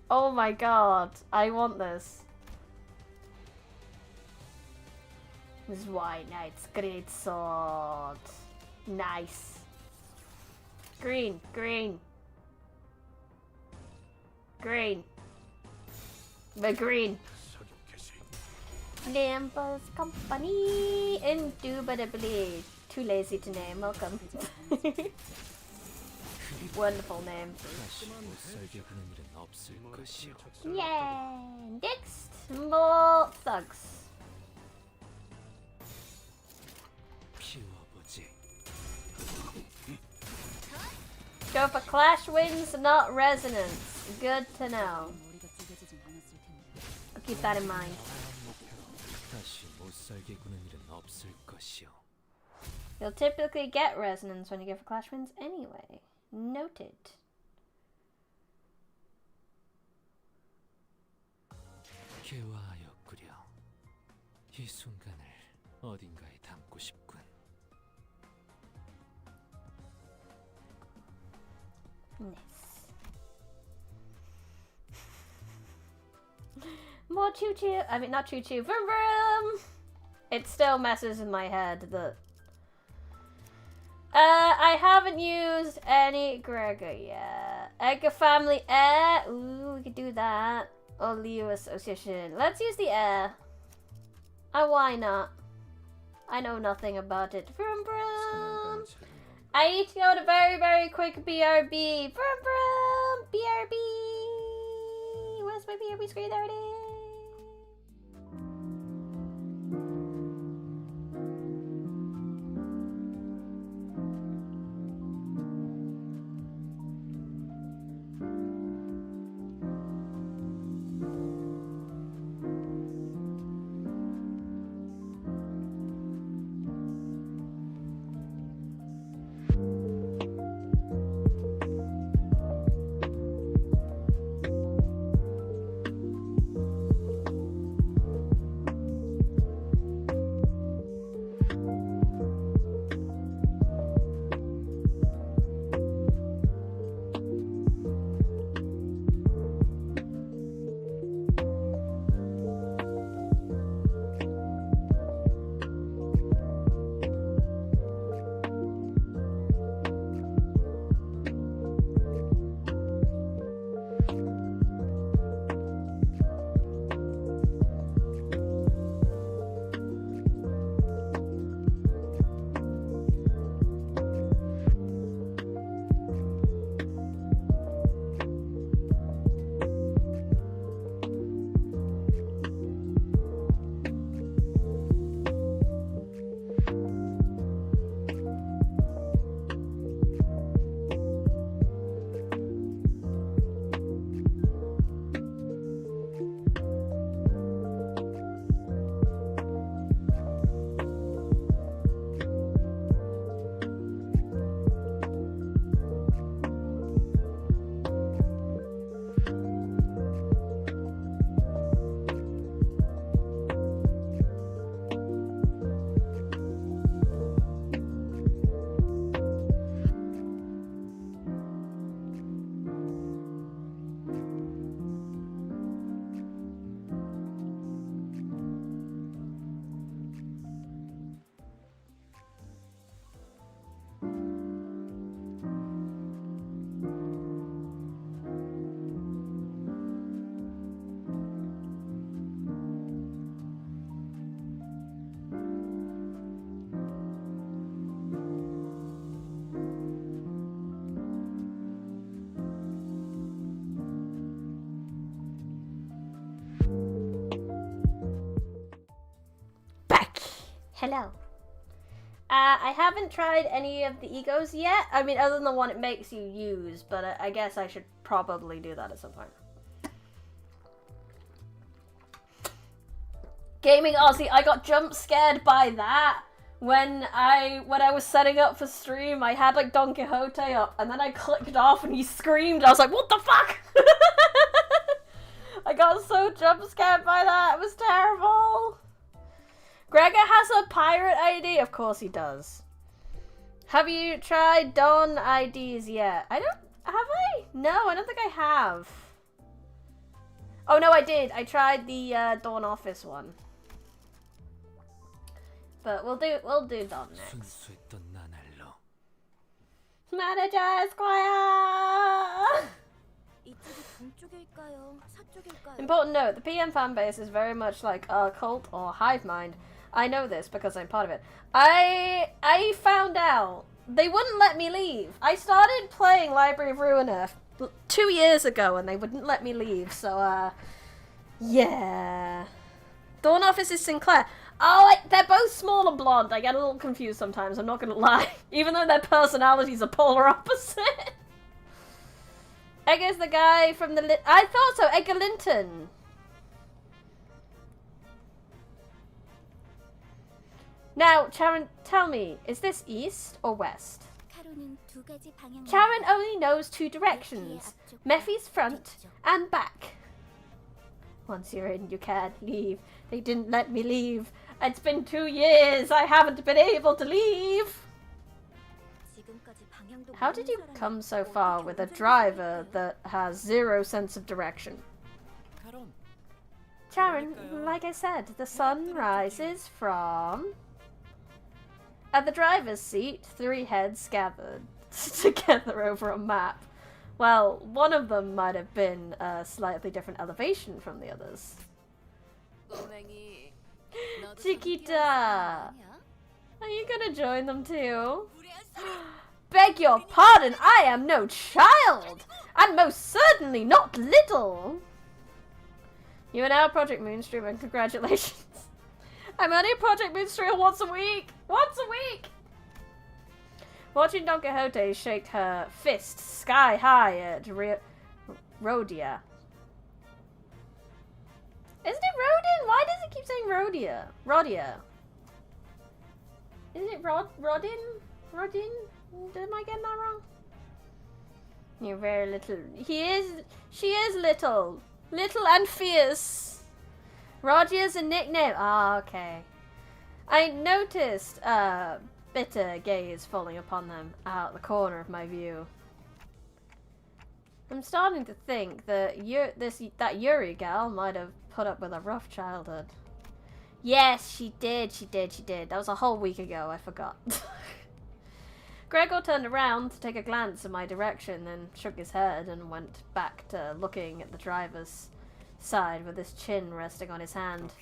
Oh my god, I want this. This is White Knight's great sword. Nice. Green, green. Green. The green. Limbus Company. Indubitably. Too lazy to name. Welcome. Wonderful name. Yay! Next, more thugs. Go for clash wins, not resonance. Good to know. I'll keep that in mind. You'll typically get resonance when you go for clash wins anyway. Noted. Nice. More choo-choo. I mean, not choo-choo. Vroom vroom. It still messes in my head that... I haven't used any Gregor yet. Edgar family air. Ooh, we could do that. Or Leo association. Let's use the air. Why not? I know nothing about it. Vroom vroom. I need to go to very, very quick BRB. Vroom vroom. BRB. Where's my BRB screen? There it is. Hello. I haven't tried any of the egos yet. I mean, other than the one it makes you use, but I guess I should probably do that at some point. Gaming Aussie, I got jump scared by that when I was setting up for stream. I had like Don Quixote up, and then I clicked off, and he screamed. I was like, "What the fuck!" I got so jump scared by that. It was terrible. Gregor has a pirate ID? Of course he does. Have you tried Dawn IDs yet? Have I? No, I don't think I have. Oh no, I did. I tried the Dawn Office one. But we'll do Dawn next. Manager Esquire! Important note, the PM fanbase is very much like a cult or hive mind. I know this because I'm part of it. I found out they wouldn't let me leave. I started playing Library of Ruin 2 years ago and they wouldn't let me leave, so yeah. Dawn Office is Sinclair. Oh, they're both small and blonde. I get a little confused sometimes, I'm not gonna lie. Even though their personalities are polar opposite. Edgar's the guy from the I thought so, Edgar Linton. Now, Charon, tell me, is this east or west? Charon only knows 2 directions. Mephi's front and back. Once you're in, you can't leave. They didn't let me leave. It's been 2 years. I haven't been able to leave. How did you come so far with a driver that has 0 sense of direction? Charon, like I said, the sun rises from... At the driver's seat, 3 heads gathered together over a map. Well, one of them might have been a slightly different elevation from the others. Chiquita! Are you gonna join them too? Beg your pardon, I am no child! And most certainly not little! You are now Project Moonstream, and congratulations. I'm only a Project Moonstream once a week! Once a week! Watching Don Quixote shake her fist sky high at Rhodia. Isn't it Rodin? Why does it keep saying Rhodia? Rhodia. Isn't it Rodin? Rodin? Am I getting that wrong? You're very little. She is little. Little and fierce. Rodia's a nickname. Ah, okay. I noticed bitter gaze falling upon them out the corner of my view. I'm starting to think that that Yuri gal might have put up with a rough childhood. Yes, she did. That was a whole week ago, I forgot. Gregor turned around to take a glance in my direction, then shook his head and went back to looking at the driver's side with his chin resting on his hand.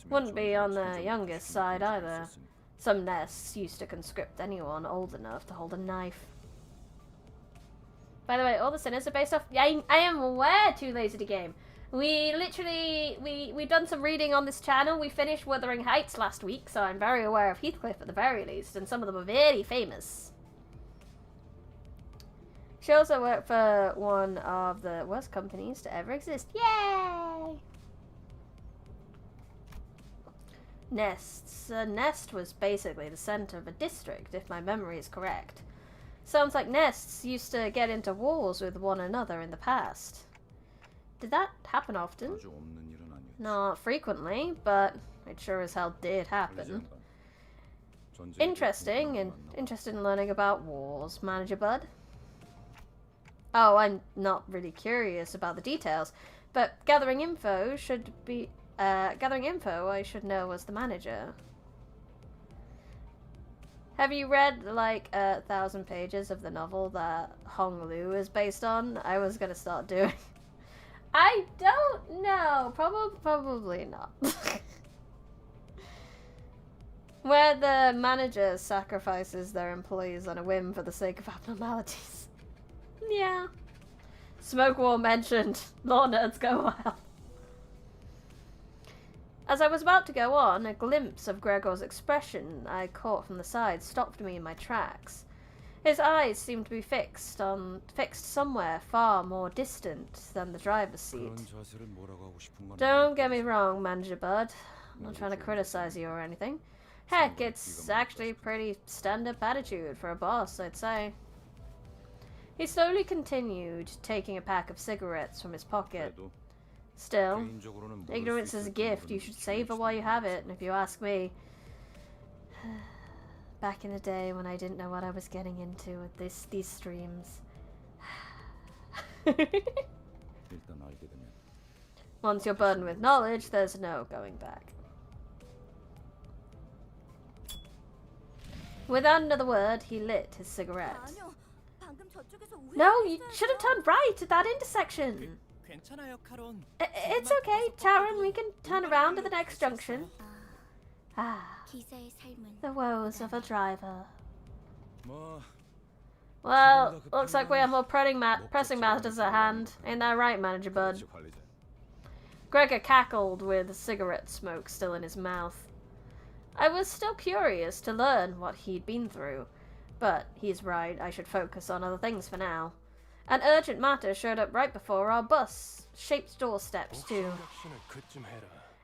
Wouldn't be on the youngest side either. Some nests used to conscript anyone old enough to hold a knife. By the way, all the sinners are based off... I am way too lazy to game. We literally... We've done some reading on this channel. We finished Wuthering Heights last week, so I'm very aware of Heathcliff at the very least, and some of them are very famous. She also worked for one of the worst companies to ever exist. Yay! Nests. A nest was basically the center of a district, if my memory is correct. Sounds like nests used to get into wars with one another in the past. Did that happen often? Not frequently, but it sure as hell did happen. Interesting, and interested in learning about wars, Manager Bud. Oh, I'm not really curious about the details, but gathering info, I should know as the manager. Have you read, like, 1,000 pages of the novel that Hong Lu is based on? I was gonna start doing. I don't know. Probably not. Where the manager sacrifices their employees on a whim for the sake of abnormalities. Yeah. Smoke War mentioned. Law nerds go wild. As I was about to go on, a glimpse of Gregor's expression I caught from the side stopped me in my tracks. His eyes seemed to be fixed somewhere far more distant than the driver's seat. Don't get me wrong, Manager Bud. I'm not trying to criticize you or anything. Heck, it's actually pretty stand-up attitude for a boss, I'd say. He slowly continued, taking a pack of cigarettes from his pocket. Still, ignorance is a gift. You should savor while you have it, and if you ask me, back in the day when I didn't know what I was getting into with these streams. Once you're burdened with knowledge, there's no going back. Without another word, he lit his cigarette. No, you should have turned right at that intersection. It's okay, Taran, we can turn around at the next junction. Ah, the woes of a driver. Well, looks like we have more pressing matters at hand. Ain't that right, Manager Bud? Gregor cackled with cigarette smoke still in his mouth. I was still curious to learn what he'd been through, but he's right, I should focus on other things for now. An urgent matter showed up right before our bus-shaped doorsteps, too.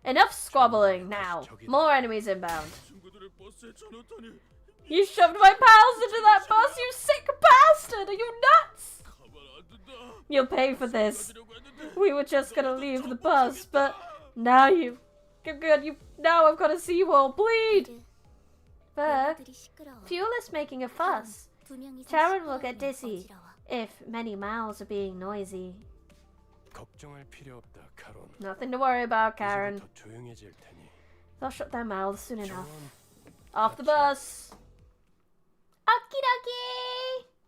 Enough squabbling, now! More enemies inbound. You shoved my pals into that bus, you sick bastard! Are you nuts? You'll pay for this. We were just gonna leave the bus, but now now I've got to see you all bleed. Berg, Fuel is making a fuss. Taran will get dizzy if many mouths are being noisy. Nothing to worry about, Karen. They'll shut their mouths soon enough. Off the bus. Okie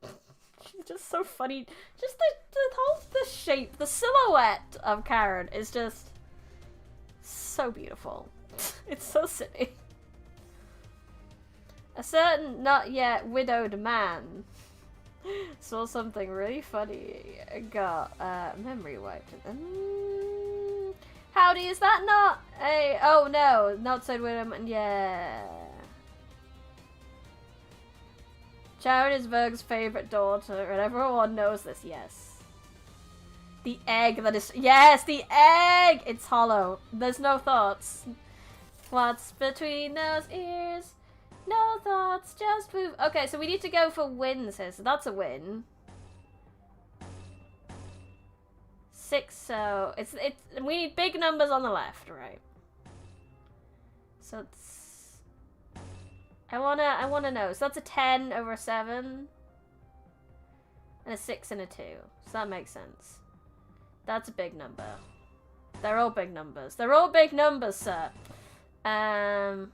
dokie. She's just so funny. Just the shape, the silhouette of Karen is just so beautiful. It's so silly. A certain not yet widowed man saw something really funny. Got memory wiped. Howdy, is that not a... Oh no, not said widowed man. Yeah. Sharon is Berg's favorite daughter, and everyone knows this, yes. The egg that is... Yes, the egg! It's hollow. There's no thoughts. What's between those ears? No thoughts, just move. Okay, so we need to go for wins here, so that's a win. 6, so it's we need big numbers on the left, right? So it's I wanna know. So that's a 10 over a 7. And a 6 and a 2. So that makes sense. That's a big number. They're all big numbers. They're all big numbers, sir. And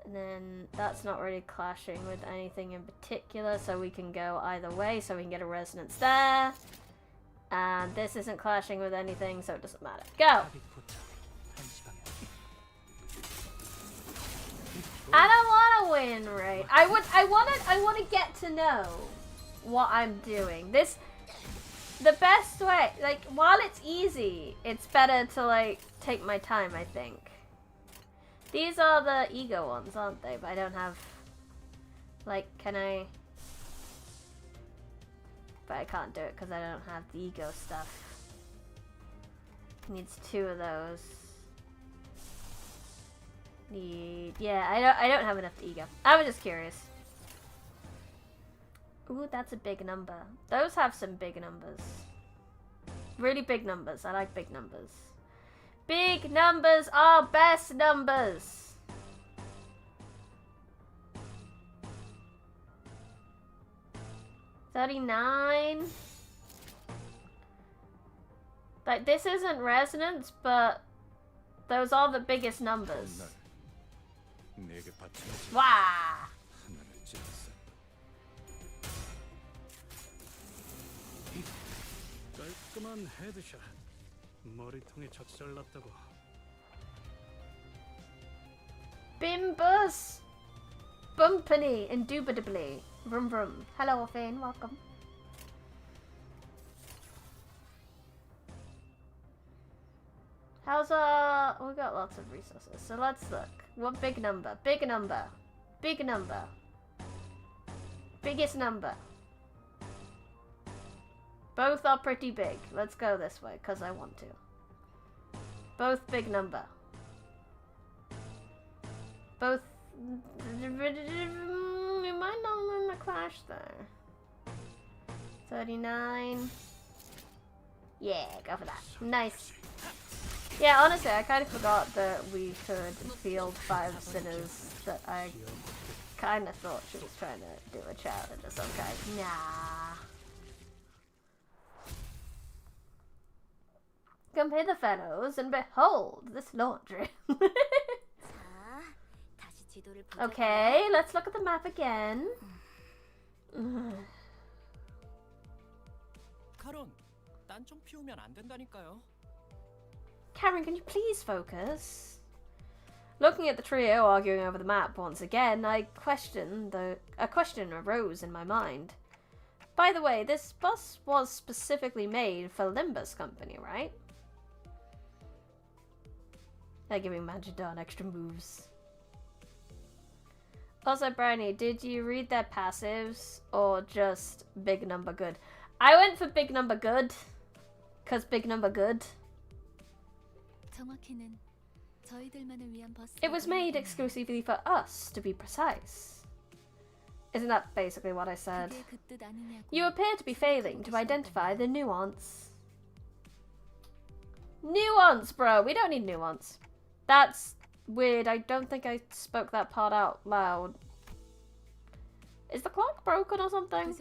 then that's not really clashing with anything in particular, so we can go either way, so we can get a resonance there. And this isn't clashing with anything, so it doesn't matter. Go! I don't want to win, right? I want to get to know what I'm doing. The best way, like, while it's easy, it's better to, like, take my time, I think. These are the ego ones, aren't they? But I don't have, like, can I? But I can't do it because I don't have the ego stuff. Needs 2 of those. Yeah, I don't have enough ego. I was just curious. Ooh, that's a big number. Those have some big numbers. Really big numbers. I like big numbers. Big numbers are best numbers. $39. Like, this isn't resonance, but those are the biggest numbers. Wow. Bimbus! Bumpany, indubitably. Vroom vroom. Hello, Fane, welcome. How's our... we got lots of resources, so let's look. What big number? Big number. Big number. Biggest number. Both are pretty big. Let's go this way, because I want to. Both big number. Both... we might not win the clash there. 39. Yeah, go for that. Nice. Yeah, honestly, I kind of forgot that we could field 5 sinners that I kind of thought she was trying to do a challenge of some kind. Nah. Come hither, fellows, and behold this laundry. Okay, let's look at the map again. Karen, can you please focus? Looking at the trio arguing over the map once again, a question arose in my mind. By the way, this bus was specifically made for Limbus Company, right? They're giving Magidon extra moves. Also, Brownie, did you read their passives or just big number good? I went for big number good, cause big number good. It was made exclusively for us, to be precise. Isn't that basically what I said? You appear to be failing to identify the nuance. Nuance, bro! We don't need nuance. That's weird. I don't think I spoke that part out loud. Is the clock broken or something?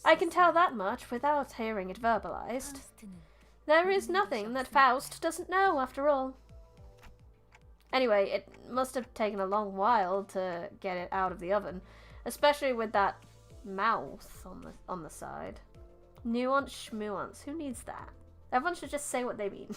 I can tell that much without hearing it verbalized. There is nothing that Faust doesn't know, after all. Anyway, it must have taken a long while to get it out of the oven, especially with that mouth on the side. Nuance schmuance. Who needs that? Everyone should just say what they mean.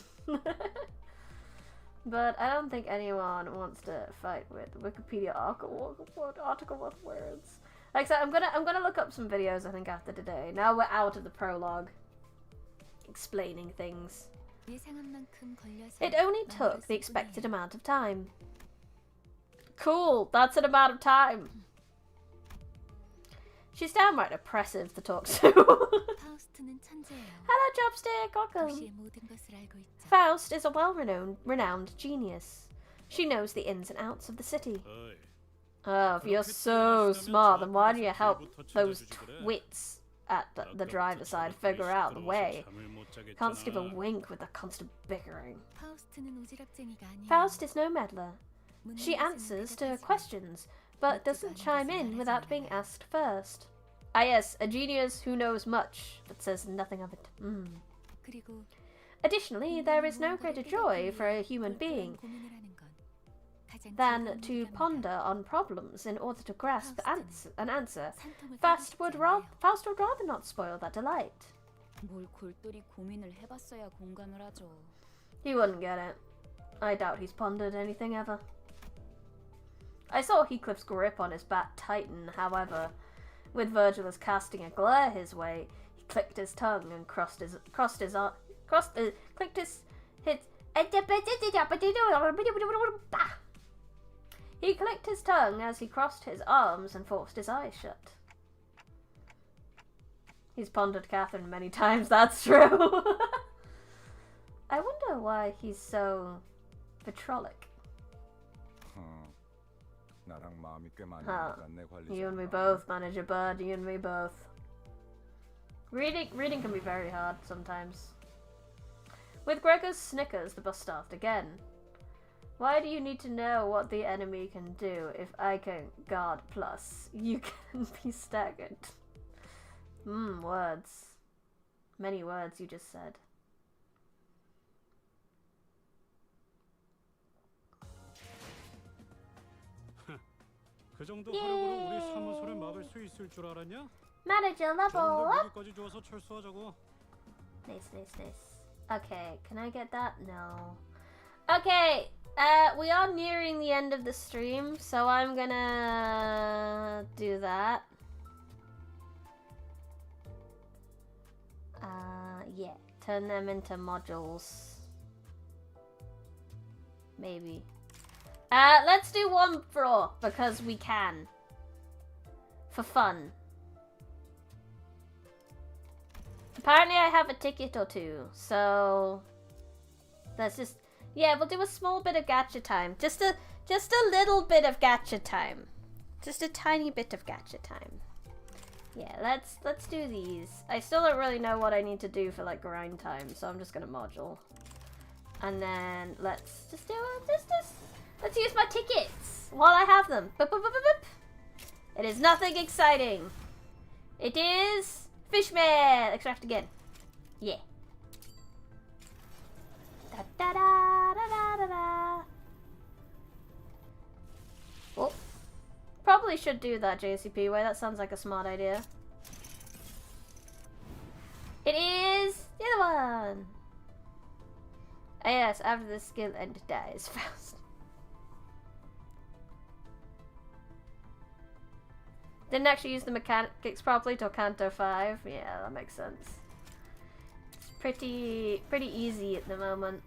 But I don't think anyone wants to fight with Wikipedia article with words. Like I said, I'm gonna look up some videos I think after today. Now we're out of the prologue. Explaining things. It only took the expected amount of time. Cool, that's an amount of time. She's downright oppressive to talk to. Hello, Chopstick, welcome. Faust is a well-renowned genius. She knows the ins and outs of the city. Oh, if you're so smart, then why do you help those twits at the driver's side figure out the way? Can't skip a wink with the constant bickering. Faust is no meddler. She answers to questions, but doesn't chime in without being asked first. Ah yes, a genius who knows much, but says nothing of it. Additionally, there is no greater joy for a human being than to ponder on problems in order to grasp an answer. Faust would rather not spoil that delight. He wouldn't get it. I doubt he's pondered anything ever. I saw Heathcliff's grip on his bat tighten, however. With Virgilus casting a glare his way, he clicked his tongue and He clicked his tongue as he crossed his arms and forced his eyes shut. He's pondered Catherine many times, that's true. I wonder why he's so vitrolic. Huh. You and me both, Manager Bud, you and me both. Reading can be very hard sometimes. With Gregor's snickers, the bus started again. Why do you need to know what the enemy can do if I can guard plus? You can be staggered. Words. Many words you just said. 그 정도 화력으로 우리 사무소를 막을 수 있을 줄 알았냐? Manager level up. 여기까지 줘서 철수하자고. Nice. Okay, can I get that? No. Okay, we are nearing the end of the stream, so I'm gonna do that. Yeah, turn them into modules. Maybe. Let's do one floor because we can. For fun. Apparently I have a ticket or two, so let's just, yeah, we'll do a small bit of gacha time. Just a little bit of gacha time. Just a tiny bit of gacha time. Yeah, let's do these. I still don't really know what I need to do for like grind time, so I'm just gonna module. And then let's just do let's use my tickets while I have them. Boop, boop, boop, boop, boop. It is nothing exciting. It is fishmail. Extract again. Yeah. Da da da da da da da. Oh. Probably should do that JCP way. That sounds like a smart idea. It is the other one. Ah, yes, after the skill end dies fast. Didn't actually use the mechanics properly till Canto 5. Yeah, that makes sense. It's pretty easy at the moment.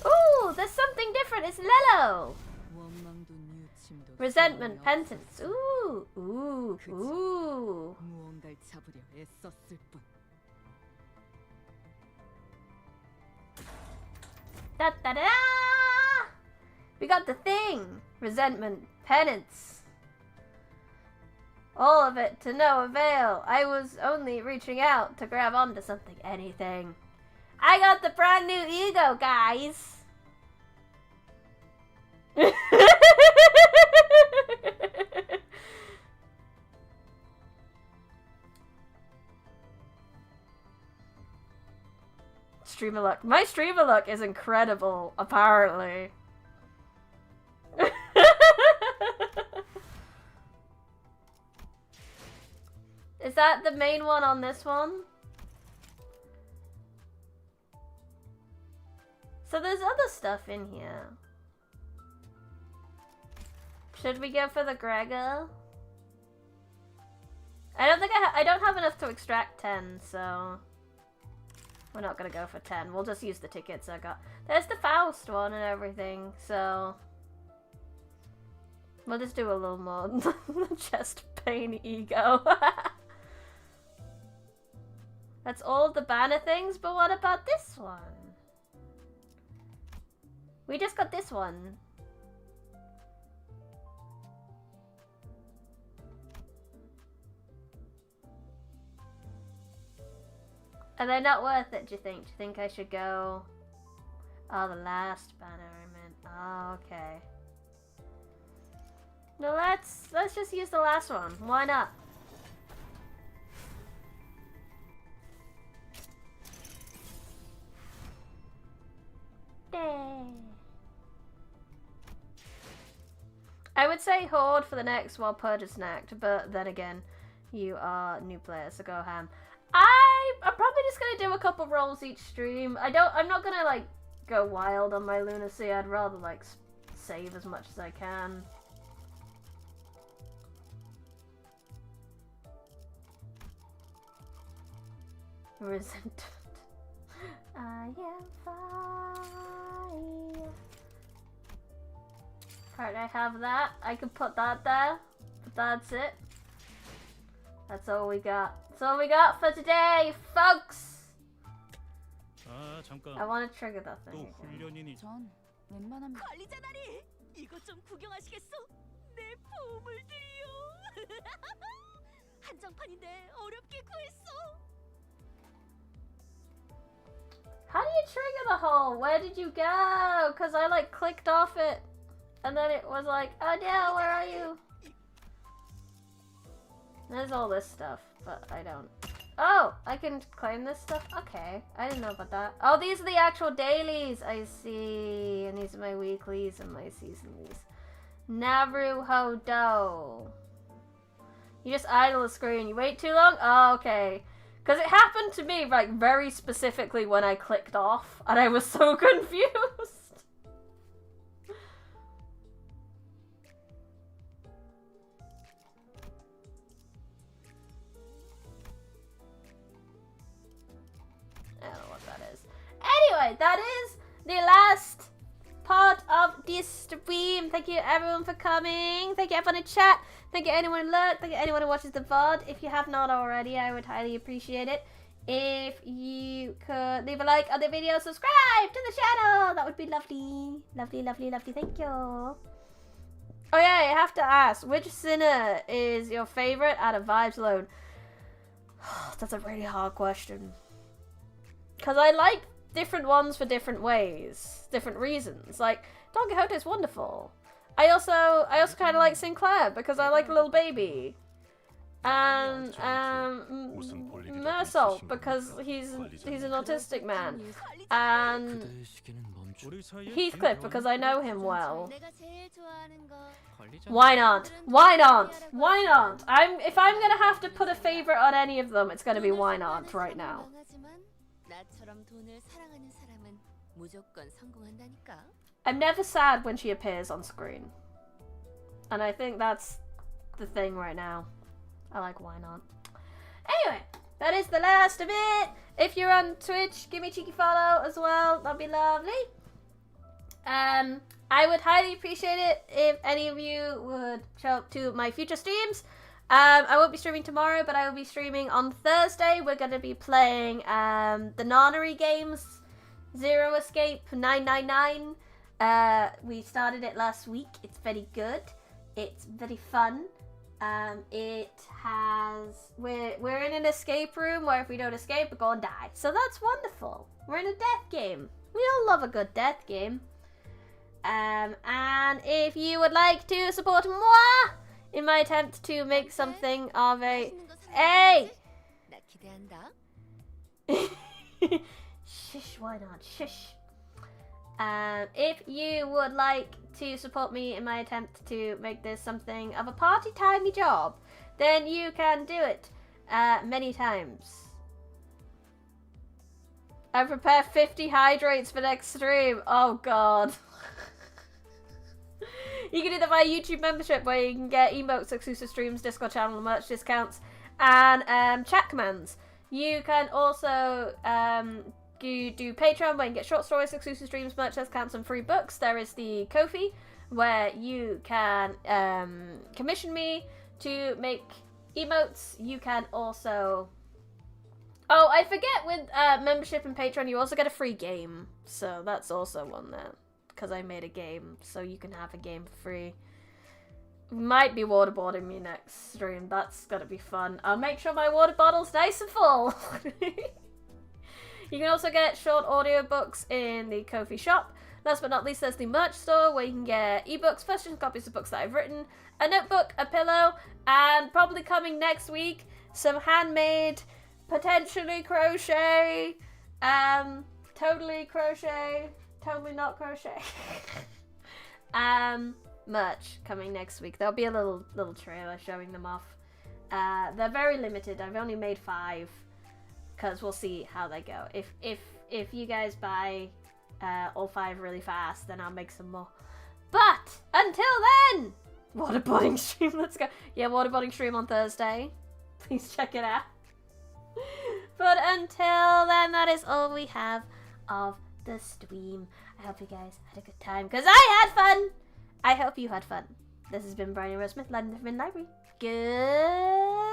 Ooh, there's something different. It's Lelo. Resentment, penitence. Ooh, ooh, ooh. Da da da! We got the thing. Resentment, penance. All of it to no avail. I was only reaching out to grab onto something, anything. I got the brand new ego, guys. Streamer luck. My streamer luck is incredible, apparently. Is that the main one on this one? So there's other stuff in here. Should we go for the Gregor? I don't think I don't have enough to extract 10, so we're not gonna go for 10. We'll just use the tickets I got. There's the Faust one and everything, so we'll just do a little more chest pain ego. That's all the banner things, but what about this one? We just got this one. Are they not worth it, do you think? Do you think I should go... Oh, the last banner I meant. Oh, okay. No, let's just use the last one. Why not? I would say Horde for the next while Purge is snacked, but then again, you are new players, so go ham. I'm probably just gonna do a couple rolls each stream. I'm not gonna like go wild on my lunacy. I'd rather like save as much as I can. Resentment. I am fine. Alright, I have that. I could put that there, but that's it. That's all we got. That's all we got for today, folks! 아, 잠깐. I want to trigger that thing 또 again. 훈련이니. 전 웬만하면 관리자다리 이것 좀 구경하시겠어? 내 보물들이요. 한정판인데 어렵게 구했어. How do you trigger the hole? Where did you go? Because I like clicked off it. And then it was like, oh no, where are you? There's all this stuff, but I don't. Oh, I can claim this stuff? Okay, I didn't know about that. Oh, these are the actual dailies, I see. And these are my weeklies and my seasonlies. Naruhodo. You just idle the screen. You wait too long? Oh, okay. Because it happened to me, like, very specifically when I clicked off. And I was so confused. I don't know what that is. Anyway, that is the last part of this stream. Thank you everyone for coming. Thank you everyone in chat. Thank you anyone who lurked. Thank you anyone who watches the VOD. If you have not already, I would highly appreciate it if you could leave a like on the video, subscribe to the channel. That would be lovely. Lovely, lovely, lovely. Thank you. Oh yeah, I have to ask, which sinner is your favorite out of Vibes Alone? That's a really hard question. Because I like different ones for different ways, different reasons. Like, Don Quixote is wonderful. I also kind of like Sinclair because I like a little baby. And Mersault because he's an autistic man. And Heathcliff because I know him well. Why not? Why not? Why not? If I'm gonna have to put a favorite on any of them, it's gonna be Why Not right now. I'm never sad when she appears on screen. And I think that's the thing right now. I like Why Not. Anyway, that is the last of it. If you're on Twitch, give me a cheeky follow as well. That'd be lovely. I would highly appreciate it if any of you would show up to my future streams. I won't be streaming tomorrow, but I will be streaming on Thursday. We're going to be playing the Nonary games, Zero Escape 999. We started it last week. It's very good. It's very fun. It has... We're in an escape room where if we don't escape, we're going to die. So that's wonderful. We're in a death game. We all love a good death game. And if you would like to support moi in my attempt to make something of a... Hey! Shush, why not? Shush. If you would like to support me in my attempt to make this something of a party-timey job, then you can do it many times. I prepare 50 hydrates for next stream. Oh god. You can do that via YouTube membership where you can get emotes, exclusive streams, Discord channel, merch discounts, and chat commands. You can also do Patreon where you can get short stories, exclusive streams, merch discounts, and free books. There is the Kofi where you can commission me to make emotes. You can also... Oh, I forget with membership and Patreon, you also get a free game. So that's also one there. Because I made a game, so you can have a game for free. Might be waterboarding me next stream. That's gonna be fun. I'll make sure my water bottle's nice and full. You can also get short audiobooks in the Kofi shop. Last but not least, there's the merch store where you can get ebooks, first edition copies of books that I've written, a notebook, a pillow, and probably coming next week, some handmade, potentially crochet, totally crochet, totally not crochet. Merch coming next week. There'll be a little trailer showing them off. They're very limited. I've only made 5 because we'll see how they go. If you guys buy all 5 really fast, then I'll make some more. But until then, waterboarding stream. Let's go. Yeah, waterboarding stream on Thursday. Please check it out. But until then, that is all we have of the stream. I hope you guys had a good time because I had fun. I hope you had fun. This has been Brian Rosmith, London Library. Goodbye.